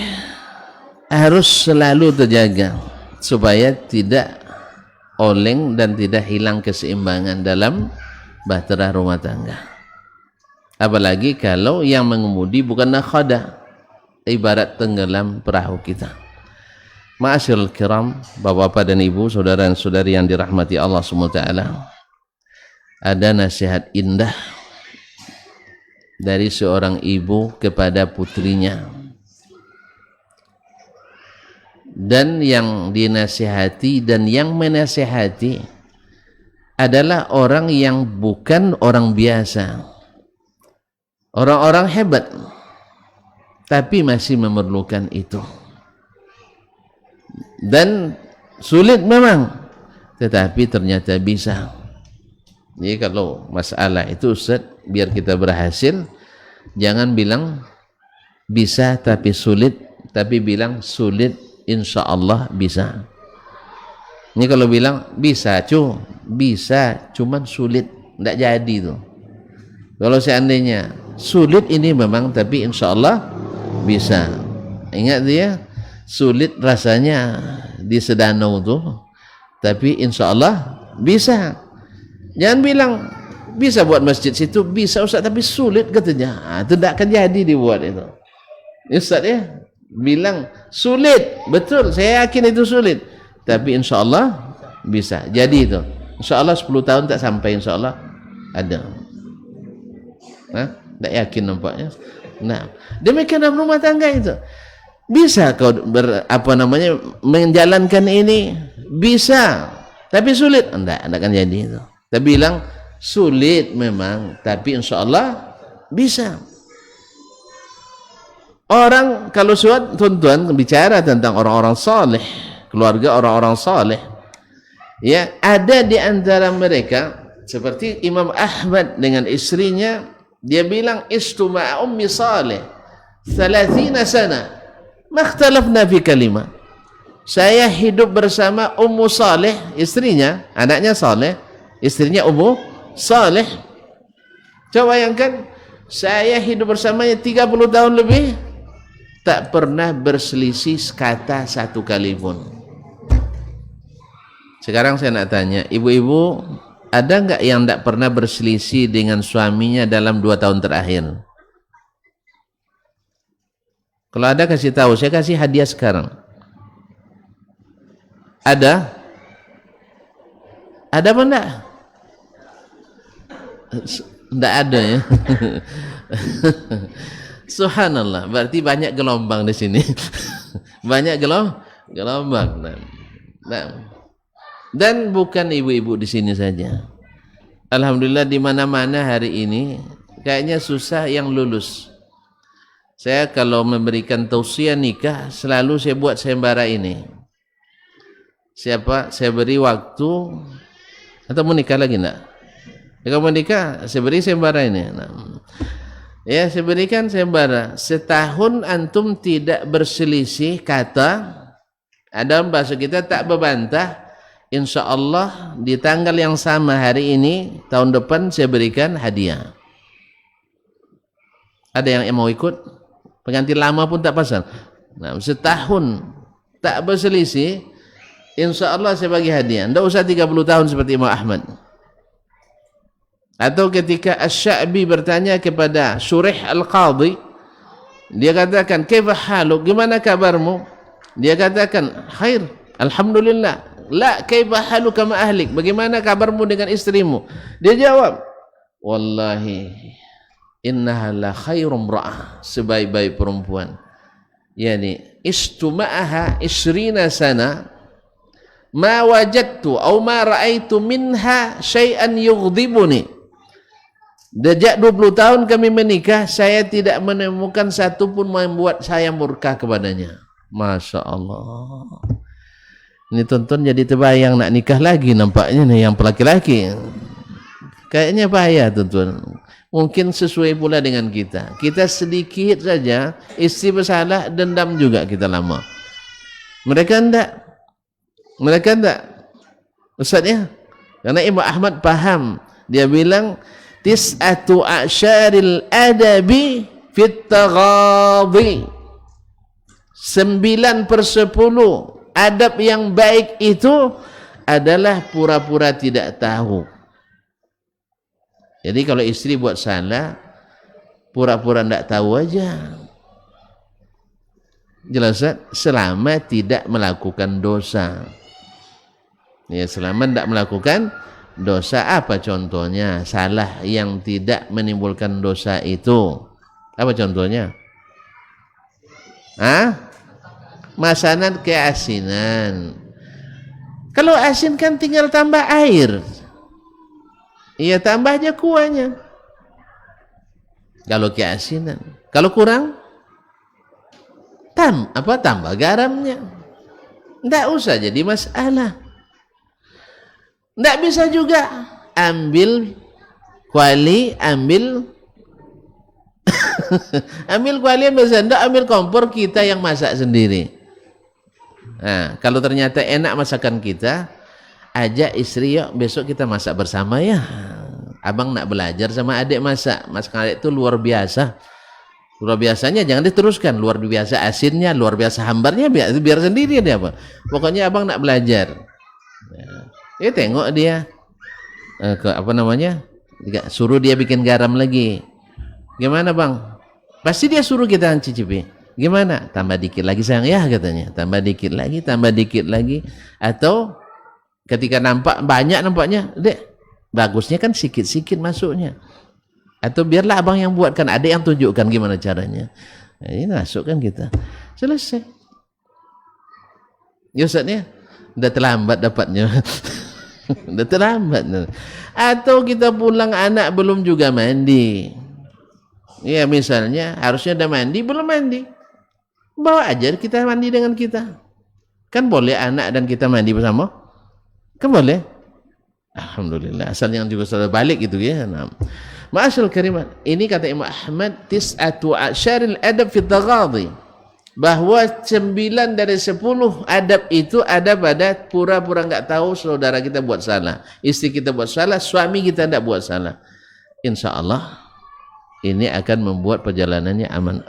harus selalu terjaga supaya tidak oleng dan tidak hilang keseimbangan dalam bahtera rumah tangga. Apalagi kalau yang mengemudi bukan nakhoda, ibarat tenggelam perahu kita. Ma'asyiral kiram, bapak-bapak dan ibu, saudara dan saudari yang dirahmati Allah SWT, ada nasihat indah dari seorang ibu kepada putrinya, dan yang dinasihati dan yang menasihati adalah orang yang bukan orang biasa, orang-orang hebat, tapi masih memerlukan itu. Dan sulit memang, tetapi ternyata bisa. Jadi kalau masalah itu Ustaz, biar kita berhasil, jangan bilang bisa tapi sulit, tapi bilang sulit insya Allah bisa. Ini kalau bilang bisa bisa cuman sulit, tidak jadi tuh. Kalau seandainya sulit ini memang, tapi insya Allah bisa. Ingat dia, sulit rasanya di sedanau tuh, tapi insya Allah bisa. Jangan bilang bisa buat masjid situ, bisa Ustaz tapi sulit katanya, itu tidak akan jadi dibuat itu. Ustaz ya bilang sulit, betul, saya yakin itu sulit, tapi insya Allah bisa jadi itu. Insya Allah 10 tahun tak sampai, insya Allah ada. Tak yakin nampaknya. Nah, demikian dalam rumah tangga itu. Bisa kau menjalankan ini, bisa, tapi sulit, enggak akan jadi itu. Tapi bilang sulit memang, tapi insya Allah bisa. Orang kalau tuan-tuan bicara tentang orang-orang saleh, keluarga orang-orang saleh, ya, ada di antara mereka seperti Imam Ahmad dengan istrinya, dia bilang istuma'a ummi saleh 30 sana ma ikhtalafna fi kalimah. Saya hidup bersama Ummu Saleh, istrinya, anaknya Saleh, istrinya Ummu Saleh. Coba bayangkan, saya hidup bersamanya 30 tahun lebih, tak pernah berselisih kata satu kali pun. Sekarang saya nak tanya, ibu-ibu, ada enggak yang tak pernah berselisih dengan suaminya dalam 2 tahun terakhir? Kalau ada kasih tahu, saya kasih hadiah sekarang. Ada? Ada apa enggak? Enggak ada ya. Subhanallah, berarti banyak gelombang di sini. Banyak gelombang. Nah. Dan bukan ibu-ibu di sini saja. Alhamdulillah di mana-mana hari ini kayaknya susah yang lulus. Saya kalau memberikan tausiah nikah selalu saya buat sayembara ini. Siapa saya beri waktu atau mau nikah lagi enggak? Kalau mau nikah saya beri sayembara ini. Nah, ya, saya berikan sayembara. Setahun antum tidak berselisih kata, ada bahasa kita tak berbantah, insya Allah di tanggal yang sama hari ini tahun depan saya berikan hadiah. Ada yang mau ikut? Pengantin lama pun tak pasal. Nah, setahun tak berselisih, insya Allah saya bagi hadiah. Tidak usah 30 tahun seperti Imam Ahmad. Atau ketika Asy-Sya'bi bertanya kepada Syurih Al-Qadhi, dia katakan, "Kaifa haluk? Gimana kabarmu?" Dia katakan, "Khair, alhamdulillah." "La, kaifa haluka ma ahlik? Bagaimana kabarmu dengan istrimu?" Dia jawab, "Wallahi innaha la khairum ra'ah." Sebaik-baik perempuan. Yani istuma'aha 20 sana ma wajadtu atau ma ra'aitu minha syai'an yughdibuni. Sejak 20 tahun kami menikah, saya tidak menemukan satu pun membuat saya murka kepadanya. Masya Allah. Ini tonton jadi terbayang nak nikah lagi nampaknya nih yang laki-laki. Kayaknya bahaya tonton. Mungkin sesuai pula dengan kita. Kita sedikit saja istri bersalah, dendam juga kita lama. Mereka enggak. Ustaz ya. Karena Imam Ahmad paham. Dia bilang tis'atu a'syaril adabi fit taghadhi. 9/10 adab yang baik itu adalah pura-pura tidak tahu. Jadi kalau istri buat salah, pura-pura tidak tahu aja. Jelas, selama tidak melakukan dosa. Ya, selama tidak melakukan dosa. Apa contohnya? Salah yang tidak menimbulkan dosa itu. Apa contohnya? Masanan keasinan. Kalau asin kan tinggal tambah air. Iya, tambah aja kuahnya. Kalau keasinan. Kalau kurang, tambah garamnya. Tidak usah jadi masalah. Tidak bisa juga ambil kuali, ambil kuali bisa. Tidak ambil kompor, kita yang masak sendiri. Nah, kalau ternyata enak masakan kita, ajak istri, yuk besok kita masak bersama ya. Abang nak belajar sama adik masak. Masakan adik itu luar biasa. Luar biasanya jangan diteruskan. Luar biasa asinnya, luar biasa hambarnya, biar sendiri dia apa. Pokoknya abang nak belajar. Ya, tengok dia suruh dia bikin garam lagi. Gimana bang? Pasti dia suruh kita cicipi. Gimana? Tambah dikit lagi sayang ya katanya. Tambah dikit lagi. Atau ketika nampak banyak nampaknya, dek, bagusnya kan sikit-sikit masuknya. Atau biarlah abang yang buatkan, ada yang tunjukkan gimana caranya. Nah, ini masukkan kita. Selesai. Ya Ustaznya, udah terlambat dapatnya. Udah terlambat. Atau kita pulang anak belum juga mandi. Ya misalnya harusnya udah mandi, belum mandi. bawa aja kita mandi dengan kita. Kan boleh anak dan kita mandi bersama? Kan boleh? Alhamdulillah. Asalnya juga sudah balik gitu ya. Nah. Ma'asyarul karimat, ini kata Imam Ahmad, tis'atu asyaril adab fi taghadhi, bahwa 9 dari 10 adab itu ada pada pura-pura enggak tahu saudara kita buat salah, istri kita buat salah, suami kita tidak buat salah. Insya Allah ini akan membuat perjalanannya aman.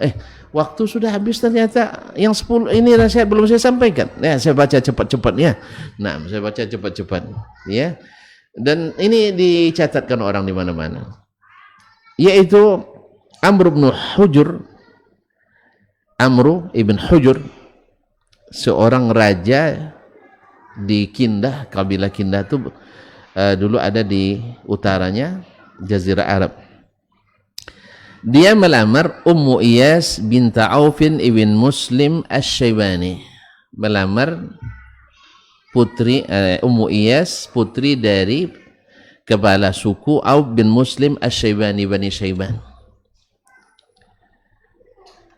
Waktu sudah habis ternyata. Yang 10 ini saya belum saya sampaikan. Nah, saya baca cepat-cepat ya. Nah, saya baca cepat-cepat ya. Dan ini dicatatkan orang di mana-mana. Yaitu Amr ibn Hujur, seorang raja di Kindah, kabilah Kindah itu dulu ada di utaranya Jazirah Arab. Dia melamar Ummu Iyas binta Aufin ibn Muslim Asy-Syaibani, melamar putri Ummu Iyas, putri dari kepala suku Auf bin Muslim Asy-Syaibani, Bani Syaiban.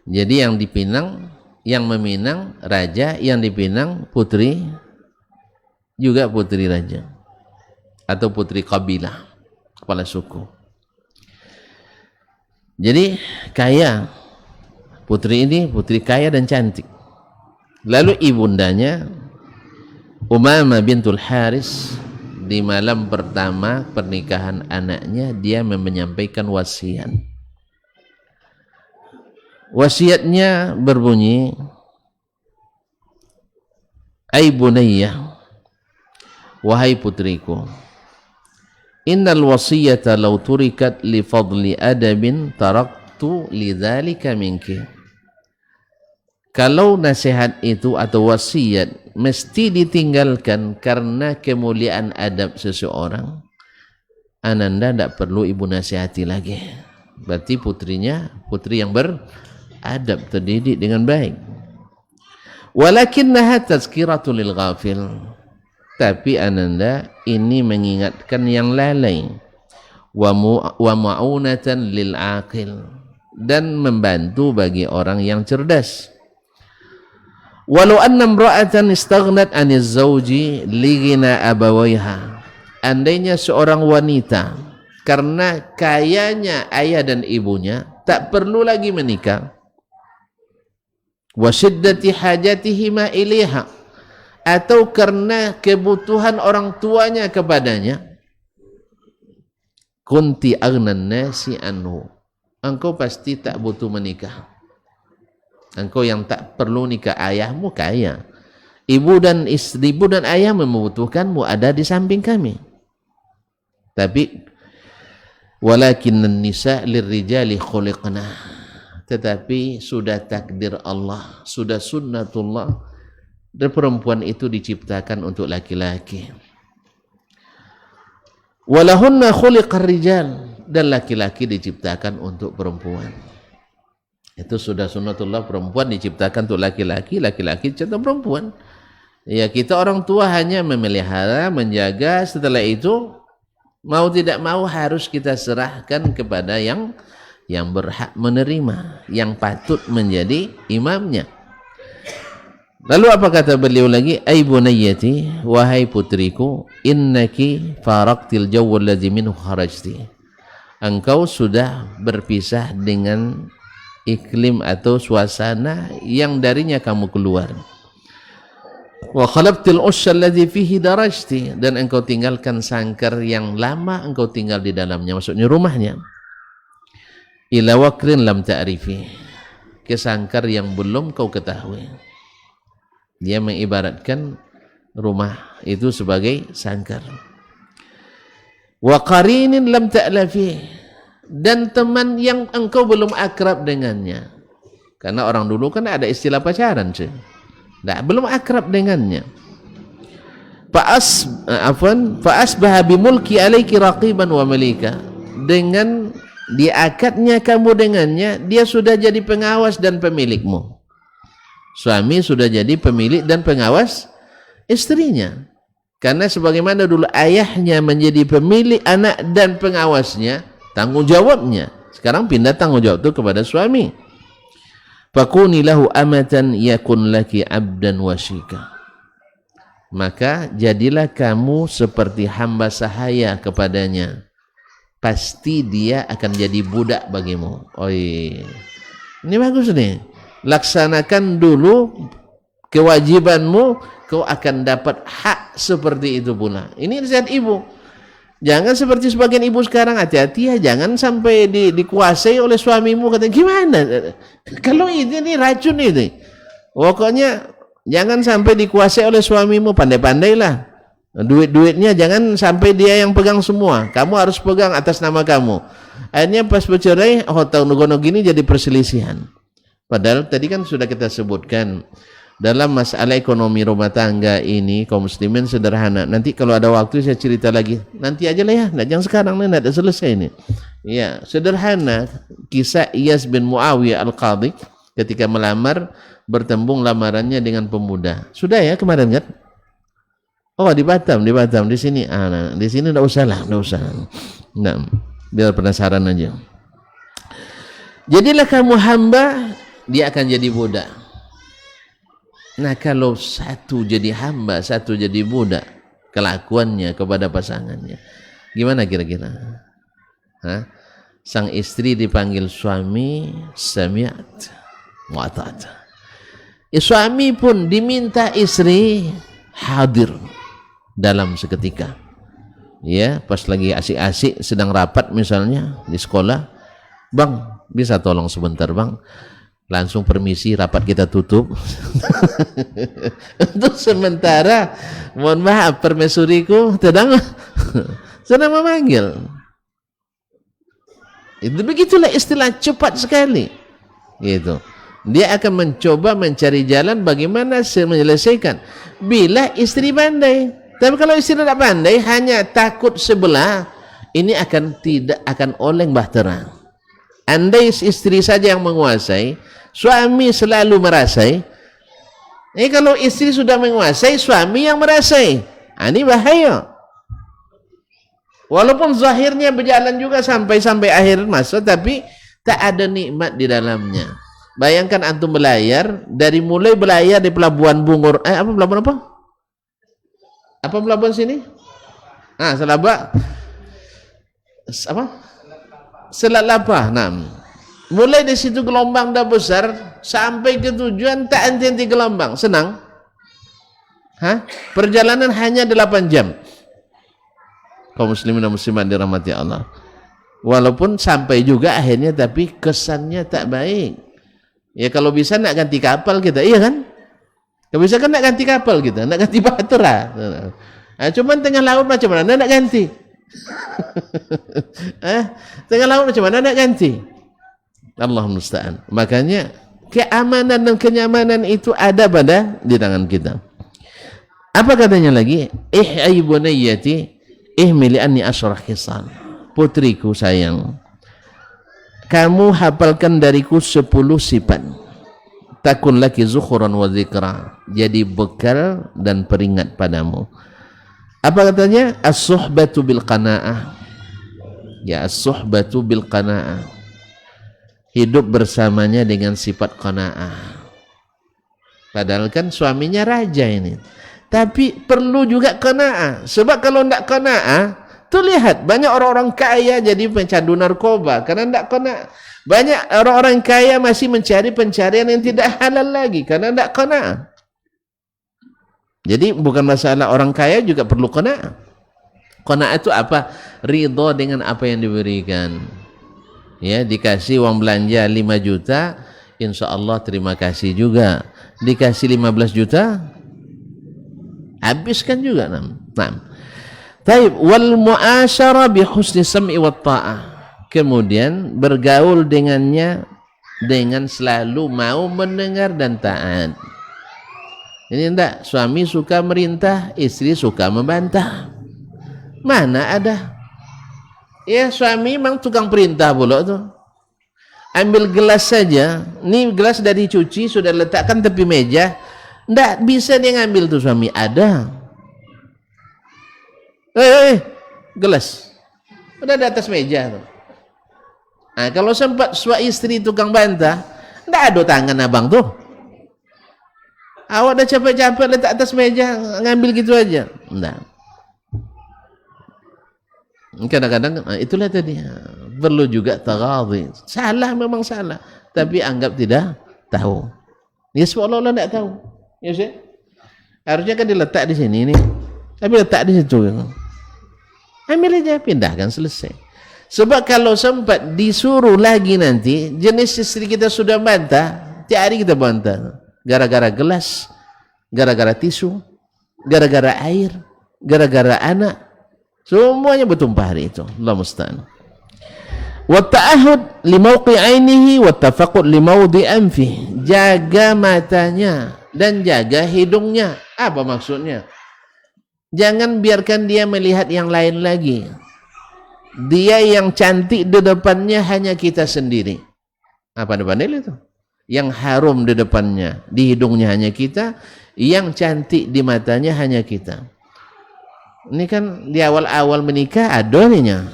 Jadi yang dipinang, yang meminang raja, yang dipinang putri, juga putri raja atau putri kabilah, kepala suku. Jadi kaya, putri ini putri kaya dan cantik. Lalu ibundanya Umamah bintul Haris, di malam pertama pernikahan anaknya, dia menyampaikan wasiat. Wasiatnya berbunyi, "Ai bunayya, wahai putriku, innal wasiyata law turikat li fadli adabin taraktu lidzalika minki." Kalau nasihat itu atau wasiat mesti ditinggalkan karena kemuliaan adab seseorang, ananda tidak perlu ibu nasihati lagi. Berarti putrinya putri yang beradab, terdidik dengan baik. Walakinnaha tazkiratul lil ghafil, tapi ananda ini mengingatkan yang lalai, wa ma'unatan lil aqil, dan membantu bagi orang yang cerdas. Walau anna imra'atan istaghnat 'aniz zawji lighina abawaiha, andainya seorang wanita karena kayanya ayah dan ibunya tak perlu lagi menikah, wa syiddati hajatihima ilaiha, atau karena kebutuhan orang tuanya kepadanya, kunti aghnan nasi anhu, engkau pasti tak butuh menikah. Engkau yang tak perlu nikah, ayahmu kaya, ibu dan ayah membutuhkanmu, ada di samping kami. Tapi walakinnan nisa lirrijali khuliqna, tetapi sudah takdir Allah, sudah sunnatullah, dan perempuan itu diciptakan untuk laki-laki. Walahunna khuliqar rijal, dan laki-laki diciptakan untuk perempuan. Itu sudah sunnatullah, perempuan diciptakan untuk laki-laki, laki-laki diciptakan perempuan. Ya, kita orang tua hanya memelihara, menjaga, setelah itu mau tidak mau harus kita serahkan kepada yang berhak menerima, yang patut menjadi imamnya. Lalu apa kata beliau lagi? Ai bunayyati, wahai putriku, innaki faraqtil jawwal ladzi minhu kharajti, engkau sudah berpisah dengan iklim atau suasana yang darinya kamu keluar. Wa khalabtil usha alladhi fihi darajti, dan engkau tinggalkan sangkar yang lama engkau tinggal di dalamnya, maksudnya rumahnya. Ila wakrin lam ta'rifi, ke sangkar yang belum kau ketahui. Dia mengibaratkan rumah itu sebagai sangkar. Wa qarinin lam ta'lafi, dan teman yang engkau belum akrab dengannya. Karena orang dulu kan ada istilah pacaran sih. Nah, belum akrab dengannya. Fa asbaha bimulki alaiki raqiban wa malika, dengan diakatnya kamu dengannya, dia sudah jadi pengawas dan pemilikmu. Suami sudah jadi pemilik dan pengawas istrinya. Karena sebagaimana dulu ayahnya menjadi pemilik anak dan pengawasnya, tanggung jawabnya, sekarang pindah tanggung jawab itu kepada suami. Fakuni lahu amatan yakun laki abdan wasyika. Maka jadilah kamu seperti hamba sahaya kepadanya, pasti dia akan jadi budak bagimu. Oh iya, ini bagus nih. Laksanakan dulu kewajibanmu, kau akan dapat hak seperti itu pula. Ini nasihat ibu. Jangan seperti sebagian ibu sekarang, hati-hati ya, jangan sampai dikuasai oleh suamimu. Katanya gimana? Kalau ini racun ini. Pokoknya jangan sampai dikuasai oleh suamimu, pandai-pandailah. Duit-duitnya jangan sampai dia yang pegang semua. Kamu harus pegang atas nama kamu. Akhirnya pas bercerai, tahun gono gini jadi perselisihan. Padahal tadi kan sudah kita sebutkan, dalam masalah ekonomi rumah tangga ini kaum muslimin sederhana. Nanti kalau ada waktu saya cerita lagi. Nanti aja lah ya, jangan sekarang nih, ada selesai ini. Ya, sederhana kisah Iyas bin Muawiyah Al-Qadhi ketika melamar, bertembung lamarannya dengan pemuda. Sudah ya kemarin kan? Oh di Batam di sini. Nah, di sini enggak usah. Nah, biar penasaran aja. Jadilah kamu hamba, dia akan jadi budak. Nah, kalau satu jadi hamba, satu jadi budak, kelakuannya kepada pasangannya, gimana kira-kira? Sang istri dipanggil suami, sami'at wa ata'at. Suami pun diminta istri hadir dalam seketika. Ya, pas lagi asik-asik sedang rapat misalnya di sekolah, "Bang, bisa tolong sebentar, Bang?" Langsung permisi, rapat kita tutup. Untuk sementara, mohon maaf permaisuriku sedang memanggil. Itu begitulah istilah, cepat sekali. Gitu. Dia akan mencoba mencari jalan bagaimana menyelesaikan. Bila istri pandai. Tapi kalau istri tidak pandai, hanya takut sebelah, ini tidak akan oleng bahtera. Andai istri saja yang menguasai, suami selalu merasai. Kalau istri sudah menguasai, suami yang merasai, ini bahaya. Walaupun zahirnya berjalan juga sampai akhir masa, tapi tak ada nikmat di dalamnya. Bayangkan antum belayar, dari mulai belayar di pelabuhan Bungur, pelabuhan apa? Apa pelabuhan sini? Selabak. Apa? Selat Lapah. Nah, mulai dari situ gelombang dah besar sampai ke tujuan tak henti-henti gelombang. Senang? Perjalanan hanya 8 jam. Kaum muslimin dan muslimat dirahmati Allah. Walaupun sampai juga akhirnya, tapi kesannya tak baik. Ya kalau bisa nak ganti kapal kita, iya kan? Kalau bisa kan nak ganti kapal kita, nak ganti bahtera. Cuman tengah laut macam mana nak ganti? Tengah laut macam mana nak ganti? Allah musta'an. Makanya keamanan dan kenyamanan itu ada pada di tangan kita. Apa katanya lagi? Ihai bunayyati ihmili anni asyrah khisal. Putriku sayang, kamu hafalkan dariku 10 sifat. Takun laki zukhran wa dzikra. Jadi bekal dan peringat padamu. Apa katanya? As-suhbatu bil qanaah. Ya, as-suhbatu bil qanaah. Hidup bersamanya dengan sifat qanaah. Padahal kan suaminya raja ini. Tapi perlu juga qanaah. Sebab kalau tidak qanaah, tuh lihat banyak orang-orang kaya jadi pencandu narkoba karena tidak qanaah. Banyak orang-orang kaya masih mencari pencarian yang tidak halal lagi karena tidak qanaah. Jadi bukan masalah orang kaya juga perlu qanaah. Qanaah itu apa? Ridha dengan apa yang diberikan. Ya, dikasih uang belanja 5 juta, insya Allah terima kasih juga. Dikasih 15 juta, habiskan juga. Taib wal mu'asyara bi husni sam'i wat ta'ah. Kemudian bergaul dengannya dengan selalu mau mendengar dan taat. Ini enggak, suami suka merintah, istri suka membantah. Mana ada? Ya suami memang tukang perintah pula tuh. Ambil gelas saja, ini gelas sudah dicuci, sudah letakkan tepi meja, enggak bisa dia ngambil tuh suami. Ada. Gelas udah di atas meja tuh. Nah, kalau sempat suami istri tukang bantah, Nggak ada tangan abang tuh. Awak dah capek-capek letak atas meja, ngambil gitu aja. Nggak. Kadang-kadang itulah tadi, perlu juga taghadhi. Salah memang salah, tapi anggap tidak tahu. Ya seolah-olah tidak tahu. Ya sih. Harusnya kan diletak di sini nih, tapi letak di situ. Ambil aja, pindahkan, selesai. Sebab kalau sempat disuruh lagi nanti, jenis istri kita sudah bantah, tiap hari kita bantah. Gara-gara gelas, gara-gara tisu, gara-gara air, gara-gara anak, semuanya bertumpah hari itu. Allah musta'an. Wa ta'ahud li mawqi 'ainihi wa tafaqud li mawdi anfihi. Jaga matanya dan jaga hidungnya. Apa maksudnya? Jangan biarkan dia melihat yang lain lagi. Dia yang cantik di depannya hanya kita sendiri. Apa depannya itu? Yang harum di depannya, di hidungnya hanya kita, yang cantik di matanya hanya kita. Ini kan di awal-awal menikah adanya,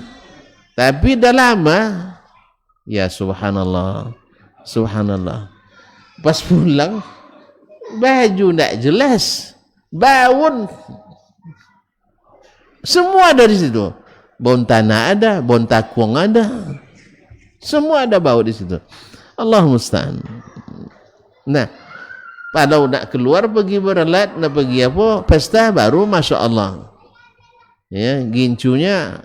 tapi dah lama, ya subhanallah, subhanallah. Pas pulang, baju tak jelas, bau, semua dari situ. Bau tanah ada, bau takwang ada, semua ada bau di situ. Allah musta'an. Nah, kalau nak keluar pergi berlat, nak pergi apa, pesta baru masya Allah. Ya, gincunya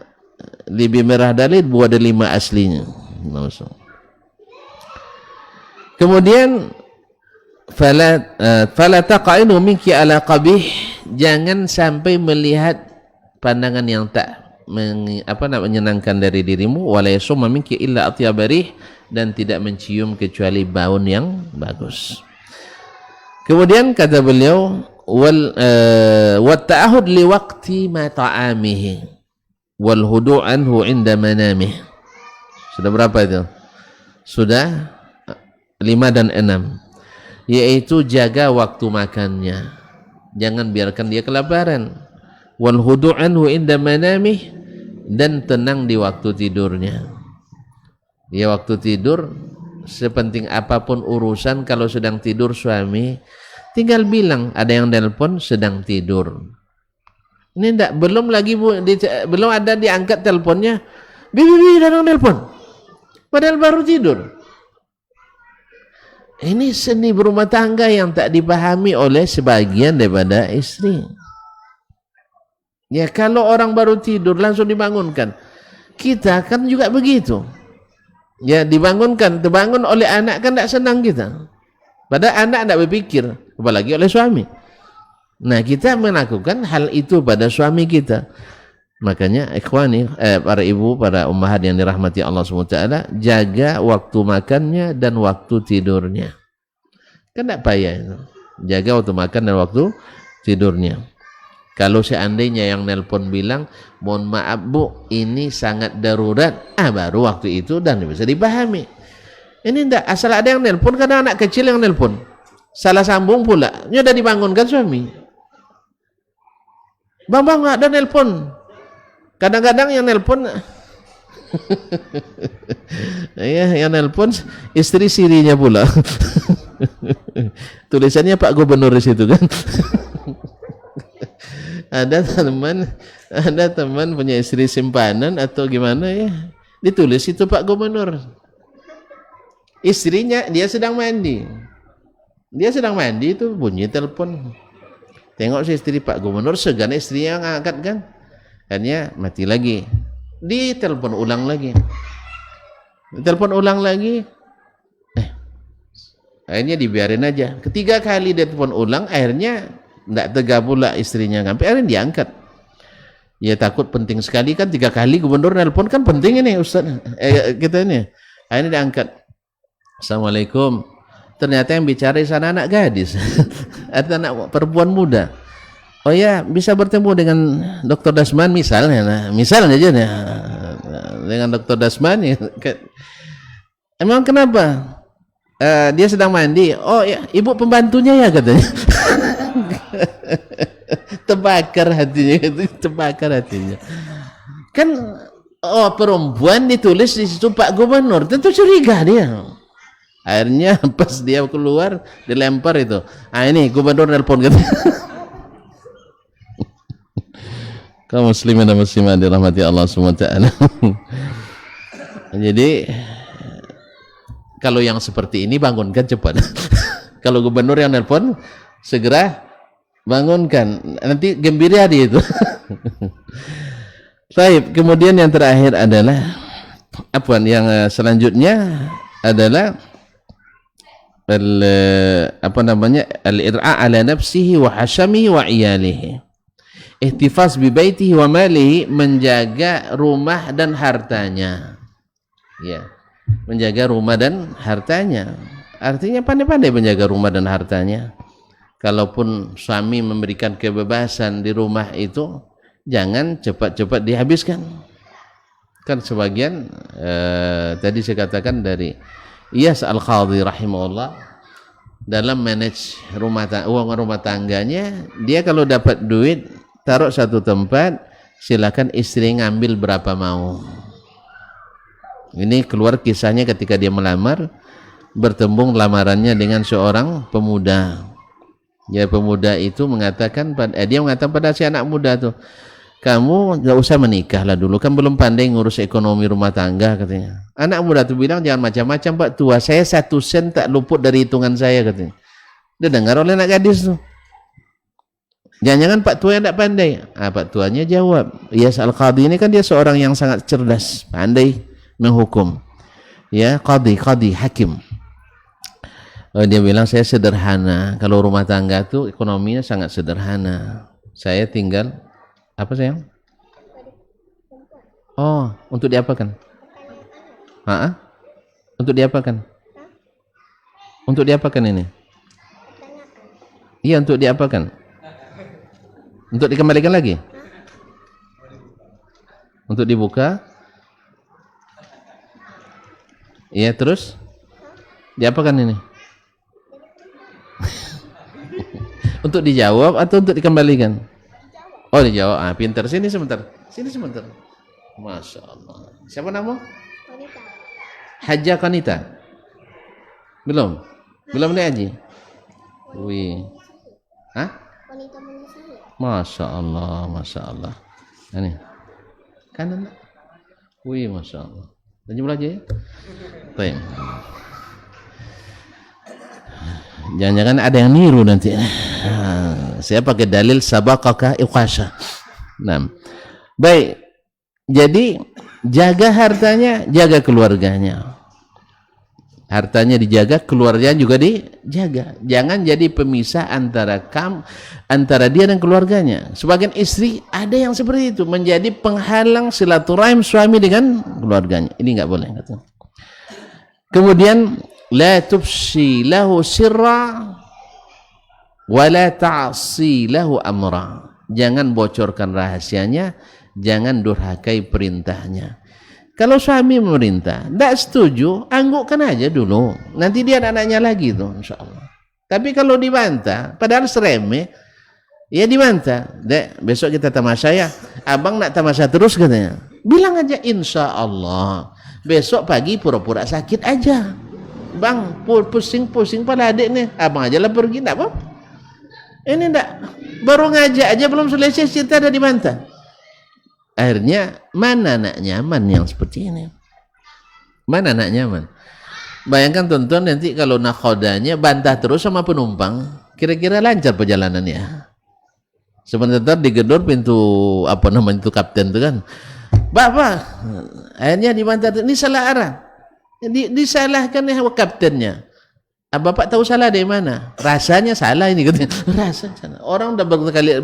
lebih merah dari buah delima aslinya. Kemudian fala taqa'inu minki ala qabih, jangan sampai melihat pandangan yang tak menyenangkan dari dirimu, wala yasumma minki illa atyabarih, dan tidak mencium kecuali bau yang bagus. Kemudian kata beliau, wa ta'ahud li waqti ma ta'amihi wal hudu' anhu 'inda manamih. Sudah berapa itu? Sudah 5 dan 6. Yaitu jaga waktu makannya. Jangan biarkan dia kelaparan. Wal hudu' anhu 'inda manamih, dan tenang di waktu tidurnya. Ya, waktu tidur, sepenting apapun urusan, kalau sedang tidur suami, tinggal bilang ada yang telepon sedang tidur. Ini enggak, belum lagi belum ada diangkat teleponnya, bibi datang telepon, padahal baru tidur. Ini seni berumah tangga yang tak dipahami oleh sebagian daripada istri. Ya, kalau orang baru tidur langsung dibangunkan, kita kan juga begitu. Ya, dibangunkan, terbangun oleh anak kan tak senang kita. Padahal anak tak berpikir, apalagi oleh suami. Nah, kita melakukan hal itu pada suami kita. Makanya ikhwani, para ibu, para ummahat yang dirahmati Allah SWT, jaga waktu makannya dan waktu tidurnya. Kan tak payah itu. Jaga waktu makan dan waktu tidurnya. Kalau seandainya yang nelpon bilang, mohon maaf bu, ini sangat darurat, baru waktu itu dan bisa dipahami. Ini enggak, asal ada yang nelpon, kadang anak kecil yang nelpon, salah sambung pula, ini udah dibangunkan suami. Bang, ada nelpon. Kadang-kadang yang nelpon, ya, yang nelpon istri sirinya pula. Tulisannya Pak Gubernur di situ kan. Ada teman punya istri simpanan atau gimana ya, ditulis itu Pak Gubernur. Istrinya dia sedang mandi itu bunyi telepon. Tengok si istri Pak Gubernur, segan istri yang angkat kan, akhirnya mati lagi, ditelepon ulang lagi, akhirnya dibiarin aja. Ketiga kali dia telepon ulang, akhirnya tidak tega pula istrinya, sampai akhirnya diangkat. Ya, takut penting sekali kan, 3 kali gubernur nelpon kan penting ini Ustaz, kita ini. Akhirnya diangkat. Assalamualaikum. Ternyata yang bicara di sana anak gadis, ada anak perempuan muda. Oh ya, bisa bertemu dengan Dr. Dasman misalnya, aja nih, dengan Dr. Dasman ya. Emang kenapa? Dia sedang mandi. Oh ya, ibu pembantunya ya katanya. Terbakar hatinya. Kan perempuan ditulis di situ Pak Gubernur, tentu curiga dia. Akhirnya pas dia keluar dilempar itu. Ini gubernur nelpon gitu. Kaum muslimin dan muslimat dirahmati Allah SWT. Jadi kalau yang seperti ini bangunkan cepat. Kalau gubernur yang nelpon segera bangunkan, nanti gembira dia itu. Baik, kemudian yang terakhir adalah yang selanjutnya adalah al-ir'a ala nafsihi wa hashamihi wa iyalihi. Ihtifaz bi baitihi wa malihi, menjaga rumah dan hartanya. Ya, menjaga rumah dan hartanya. Artinya pandai-pandai menjaga rumah dan hartanya. Kalaupun suami memberikan kebebasan di rumah itu, jangan cepat-cepat dihabiskan. Kan sebagian tadi saya katakan dari Iyas Al-Qadhi rahimahullah, dalam manage uang rumah tangganya, dia kalau dapat duit taruh satu tempat, silakan istri ngambil berapa mau. Ini keluar kisahnya ketika dia melamar, bertembung lamarannya dengan seorang pemuda. Ya, pemuda itu mengatakan dia mengatakan pada si anak muda tuh, kamu nggak usah menikah lah dulu, kan belum pandai ngurus ekonomi rumah tangga, katanya. Anak muda tuh bilang, jangan macam-macam Pak Tua, saya 1 sen tak luput dari hitungan saya, katanya. Dia dengar oleh anak gadis tuh. Jangan-jangan Pak Tua yang tak pandai. Pak Tuanya jawab, Iyas Al-Qadhi ini kan dia seorang yang sangat cerdas, pandai menghukum. Ya, qadhi, hakim. Dia bilang, saya sederhana. Kalau rumah tangga tuh ekonominya sangat sederhana. Saya tinggal apa sayang? Oh, untuk diapakan? Untuk diapakan? Untuk diapakan ini? Iya, untuk diapakan? Untuk dikembalikan lagi? Untuk dibuka? Iya, terus? Diapakan ini? Untuk dijawab atau untuk dikembalikan? Oh, dijawab. Pintar. Sini sebentar. Masya Allah. Siapa nama? Hajjah Qanita. Belum nih Haji? Wih. Masya Allah. Ini kanan. Wih, Masya Allah. Lanjut aja ya. Baik. Jangan-jangan ada yang niru nanti. Saya pakai dalil sabaqaka iqasha. Nah, baik. Jadi jaga hartanya, jaga keluarganya. Hartanya dijaga, keluarganya juga dijaga. Jangan jadi pemisah antara dia dan keluarganya. Sebagian istri ada yang seperti itu, menjadi penghalang silaturahim suami dengan keluarganya. Ini enggak boleh, kata. Kemudian la tufsi lahu sirra wa la ta'si lahu amra. Jangan bocorkan rahasianya, jangan durhakai perintahnya. Kalau suami memerintah, tidak setuju, anggukkan aja dulu. Nanti dia ada anaknya lagi tuh, insya Allah. Tapi kalau dibantah, padahal seremeh, ya dibantah. Dek, besok kita tamasya ya. Abang nak tamasya terus, katanya. Bilang aja, insya Allah. Besok pagi pura-pura sakit aja. Bang, pusing-pusing pada adik nih. Abang aja lah pergi, enggak apa? Ini enggak. Baru ngajak aja, belum selesai cerita ada dibantah. Akhirnya mana nak nyaman yang seperti ini? Mana nak nyaman? Bayangkan tonton nanti kalau nakhodanya bantah terus sama penumpang, kira-kira lancar perjalanannya. Sebentar digedor pintu itu kapten itu kan, Bapak, akhirnya dibantah, ini salah arah, disalahkan ya kaptennya. Bapak tahu salah dari mana? Rasanya salah ini, katanya. Rasanya orang udah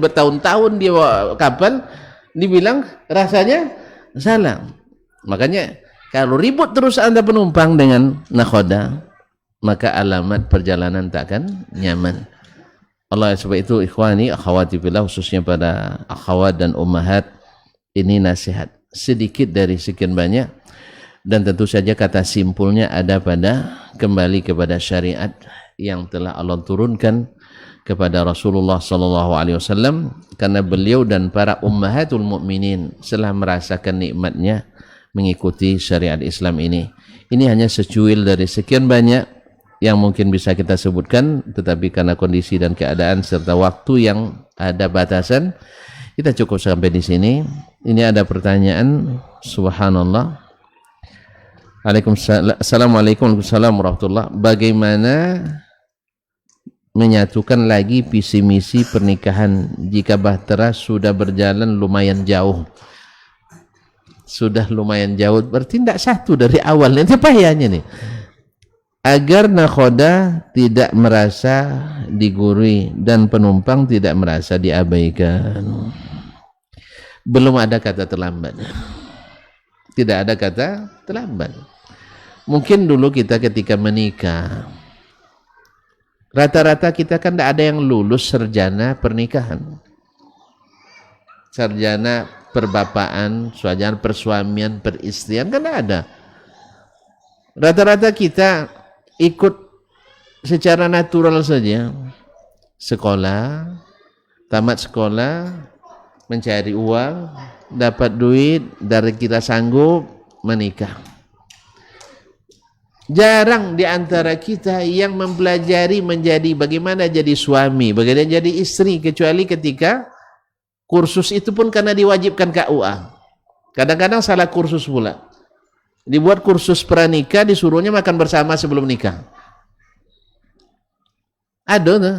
bertahun-tahun dia bawa kapal, dibilang rasanya salah. Makanya kalau ribut terus Anda penumpang dengan nakhoda, maka alamat perjalanan tak akan nyaman. Allah, sebab itu ikhwani akhwati fillah, khususnya pada akhwat dan ummahat, ini nasihat sedikit dari sekian banyak, dan tentu saja kata simpulnya ada pada kembali kepada syariat yang telah Allah turunkan kepada Rasulullah SAW, karena beliau dan para ummahatul mukminin telah merasakan nikmatnya mengikuti syariat Islam ini. Ini hanya secuil dari sekian banyak yang mungkin bisa kita sebutkan, tetapi karena kondisi dan keadaan serta waktu yang ada batasan, kita cukup sampai di sini. Ini ada pertanyaan, subhanallah. Assalamualaikum warahmatullahi. Bagaimana menyatukan lagi visi misi pernikahan jika bahtera sudah berjalan lumayan jauh? Sudah lumayan jauh, berarti tidak satu dari awal. Ini payahnya nih. Agar nakhoda tidak merasa digurui dan penumpang tidak merasa diabaikan. Belum ada kata terlambat. Tidak ada kata terlambat. Mungkin dulu kita ketika menikah, rata-rata kita kan tidak ada yang lulus sarjana pernikahan, sarjana perbapaan, sarjana persuamian, peristrian, kan tidak ada. Rata-rata kita ikut secara natural saja, sekolah, tamat sekolah, mencari uang, dapat duit, dari kita sanggup menikah. Jarang di antara kita yang mempelajari menjadi bagaimana jadi suami, bagaimana jadi istri, kecuali ketika kursus itu pun karena diwajibkan KUA. Kadang-kadang salah kursus pula. Dibuat kursus pranikah, disuruhnya makan bersama sebelum nikah. Ada tuh.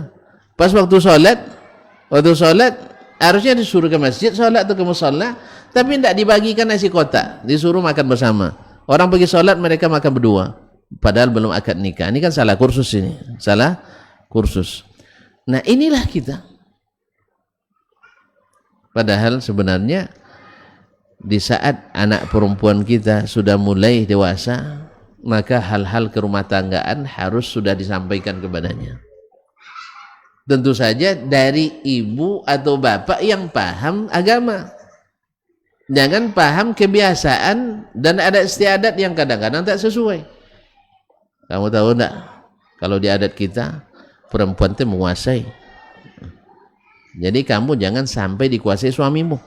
Pas waktu sholat harusnya disuruh ke masjid sholat atau ke musholla, tapi tidak dibagikan nasi kotak, disuruh makan bersama. Orang pergi sholat, mereka makan berdua, padahal belum akad nikah. Ini kan salah kursus ini, salah kursus. Nah inilah kita. Padahal sebenarnya di saat anak perempuan kita sudah mulai dewasa, maka hal-hal kerumah tanggaan harus sudah disampaikan kepadanya. Tentu saja dari ibu atau bapak yang paham agama. Jangan paham kebiasaan dan adat istiadat yang kadang-kadang tak sesuai. Kamu tahu enggak? Kalau di adat kita, perempuan itu menguasai. Jadi kamu jangan sampai dikuasai suamimu.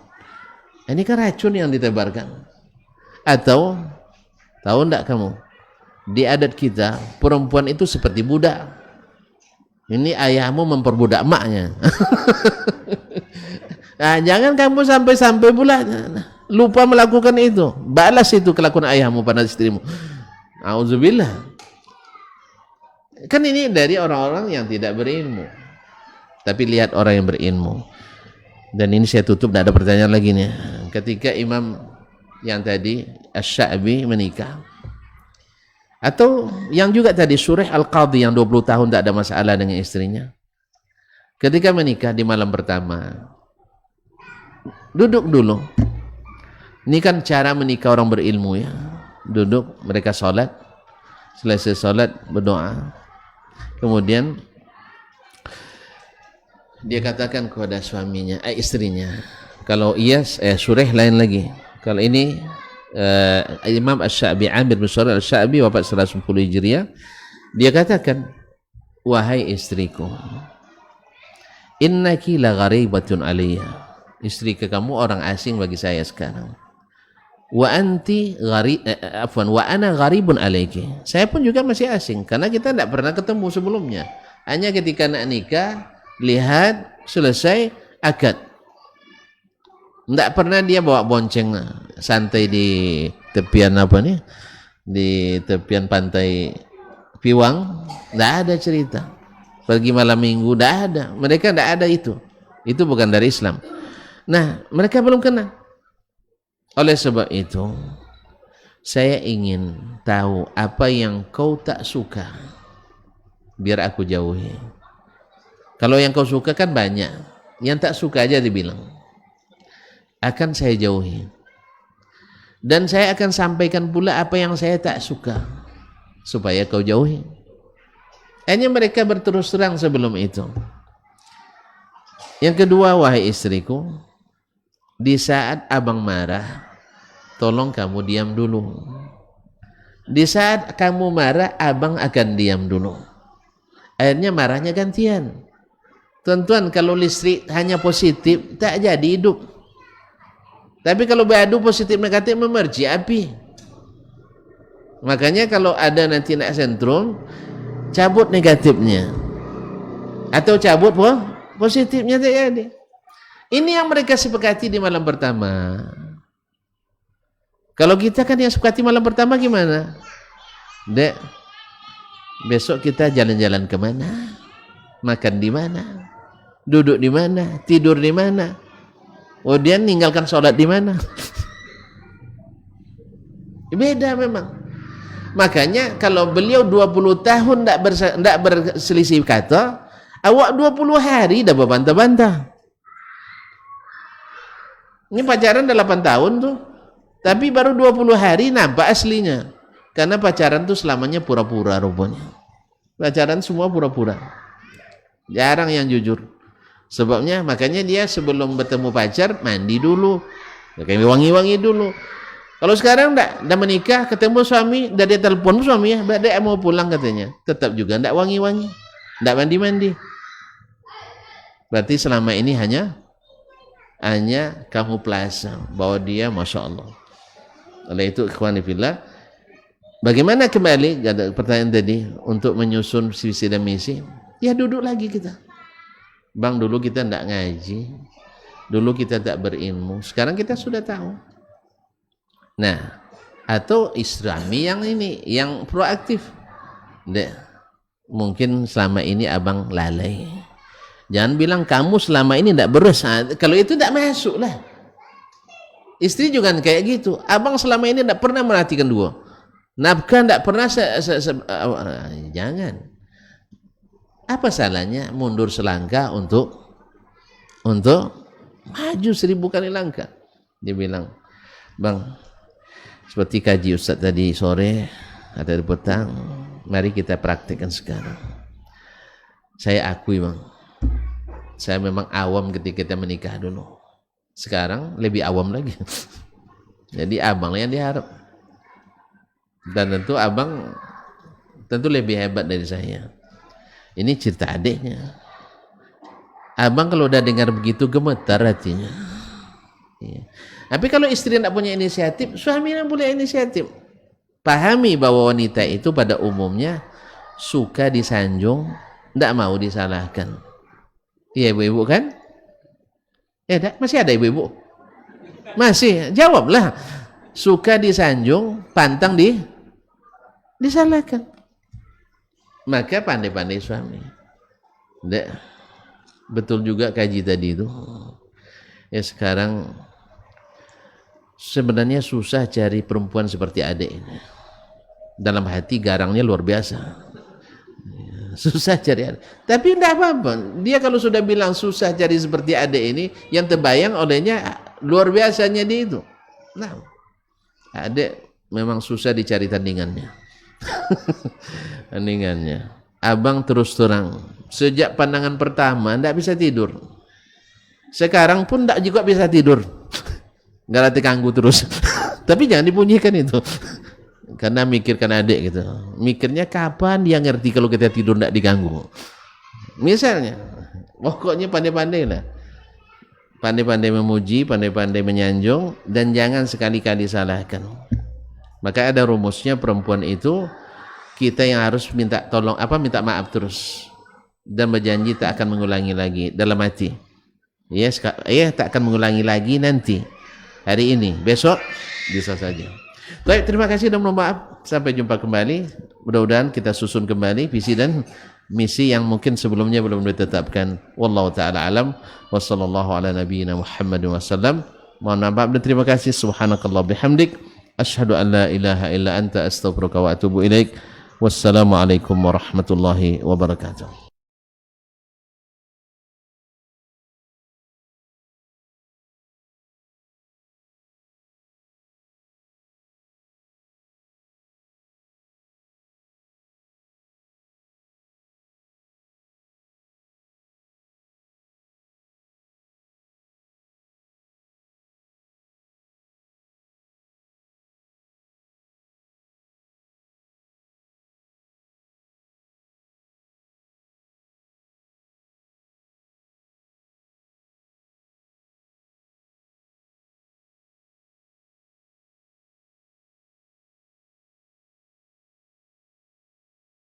Ini kan racun yang ditebarkan. Atau tahu enggak kamu, di adat kita perempuan itu seperti budak. Ini ayahmu memperbudak emaknya. Nah, jangan kamu sampai pula lupa melakukan itu. Balas itu kelakuan ayahmu pada istrimu. Auzubillah. Kan ini dari orang-orang yang tidak berilmu. Tapi lihat orang yang berilmu. Dan ini saya tutup, tidak ada pertanyaan lagi nih. Ketika imam yang tadi Asy-Sya'bi menikah, atau yang juga tadi Surah Al-Qadhi yang 20 tahun tidak ada masalah dengan istrinya, ketika menikah di malam pertama, duduk dulu. Ini kan cara menikah orang berilmu ya. Duduk, mereka sholat, selesai sholat berdoa, kemudian dia katakan kepada suaminya, istrinya. Kalau iya, surah lain lagi. Kalau ini Imam Asy-Sya'bi, Amir bin Shu'aib Asy-Sya'bi, wafat 110 Hijriah, dia katakan, wahai istriku, innaki la gharibatun alayya. Istri kamu orang asing bagi saya sekarang. Wa anti wa ana gharibun alayki. Saya pun juga masih asing karena kita tidak pernah ketemu sebelumnya. Hanya ketika nak nikah, lihat, selesai, akad. Tidak pernah dia bawa bonceng santai di tepian di tepian pantai Piwang. Tidak ada cerita. Pergi malam minggu, tidak ada. Mereka tidak ada itu. Itu bukan dari Islam. Nah, mereka belum kenal. Oleh sebab itu, saya ingin tahu apa yang kau tak suka, biar aku jauhi. Kalau yang kau suka kan banyak, yang tak suka aja dibilang. Akan saya jauhi. Dan saya akan sampaikan pula apa yang saya tak suka, supaya kau jauhi. Hanya mereka berterus terang sebelum itu. Yang kedua, wahai istriku, di saat abang marah, tolong kamu diam dulu. Di saat kamu marah, abang akan diam dulu. Akhirnya marahnya gantian. Tuan-tuan, kalau listrik hanya positif, tak jadi hidup. Tapi kalau beradu positif negatif, memerci api. Makanya kalau ada nanti nak sentrum, cabut negatifnya atau cabut positifnya terjadi. Ini yang mereka sepakati di malam pertama. Kalau kita kan yang sepakati malam pertama gimana? Dek, besok kita jalan-jalan kemana? Makan di mana? Duduk di mana? Tidur di mana? Kemudian ninggalkan sholat di mana? Beda memang. Makanya kalau beliau 20 tahun tidak berselisih kata, awak 20 hari dah berbantah-bantah. Ini pacaran 8 tahun tuh, tapi baru 20 hari nampak aslinya. Karena pacaran tuh selamanya pura-pura rupanya. Pacaran semua pura-pura. Jarang yang jujur. Sebabnya makanya dia sebelum bertemu pacar mandi dulu, pakai wangi-wangi dulu. Kalau sekarang dah menikah, ketemu suami, dah dia telepon suami ya, dia mau pulang katanya, tetap juga ndak wangi-wangi, ndak mandi-mandi. Berarti selama ini hanya kamu plaza bahwa dia masya Allah. Oleh itu ikhwani fillah, bagaimana kembali ada pertanyaan tadi untuk menyusun visi dan misi? Ya duduk lagi kita. Bang, dulu kita ndak ngaji, dulu kita tak berilmu, sekarang kita sudah tahu. Nah, atau islami yang ini, yang proaktif. Mungkin selama ini abang lalai. Jangan bilang kamu selama ini tidak berusaha. Kalau itu tidak masuk lah. Istri juga kayak gitu. Abang selama ini tidak pernah merhatikan dua. Nafkah tidak pernah jangan. Apa salahnya mundur selangkah untuk maju 1000 kali langkah. Dia bilang, bang, seperti kaji Ustaz tadi sore atau petang, mari kita praktikkan sekarang. Saya akui bang, saya memang awam ketika kita menikah dulu. Sekarang lebih awam lagi. Jadi abang yang diharap. Dan tentu abang lebih hebat dari saya. Ini cerita adiknya. Abang kalau udah dengar begitu gemetar hatinya. Ya. Tapi kalau istri tidak punya inisiatif, suami yang punya inisiatif. Pahami bahwa wanita itu pada umumnya suka disanjung, tidak mau disalahkan. Iya ibu-ibu kan? Ya, masih ada ibu-ibu? Masih, jawablah. Suka disanjung, pantang disalahkan. Maka pandai-pandai suami. Betul juga kaji tadi itu. Ya sekarang sebenarnya susah cari perempuan seperti adik ini. Dalam hati garangnya luar biasa. Susah cari adik. Tapi tidak apa-apa. Dia kalau sudah bilang susah cari seperti adik ini, yang terbayang olehnya luar biasanya dia itu. Nah, adik memang susah dicari tandingannya. Tandingannya. Abang terus terang, sejak pandangan pertama tidak bisa tidur. Sekarang pun tidak juga bisa tidur. Nggak latih kanggu terus. Tapi jangan dibunyikan itu. Karena mikirkan adik gitu. Mikirnya kapan dia ngerti kalau kita tidur tidak diganggu. Misalnya, pokoknya pandai-pandai lah. Pandai-pandai memuji, pandai-pandai menyanjung, dan jangan sekali-kali salahkan. Maka ada rumusnya, perempuan itu kita yang harus minta maaf terus dan berjanji tak akan mengulangi lagi dalam hati. Tak akan mengulangi lagi nanti. Hari ini, besok bisa saja. Baik, terima kasih dan mohon maaf. Sampai jumpa kembali. Mudah-mudahan kita susun kembali visi dan misi yang mungkin sebelumnya belum ditetapkan. Wallahu taala alam. Wassallallahu ala nabiyyina Muhammadin wasallam. Mohon maaf dan terima kasih. Subhanakallah bihamdik. Asyhadu an la ilaha illa anta astaghfiruka wa atubu ilaik. Wassalamualaikum warahmatullahi wabarakatuh.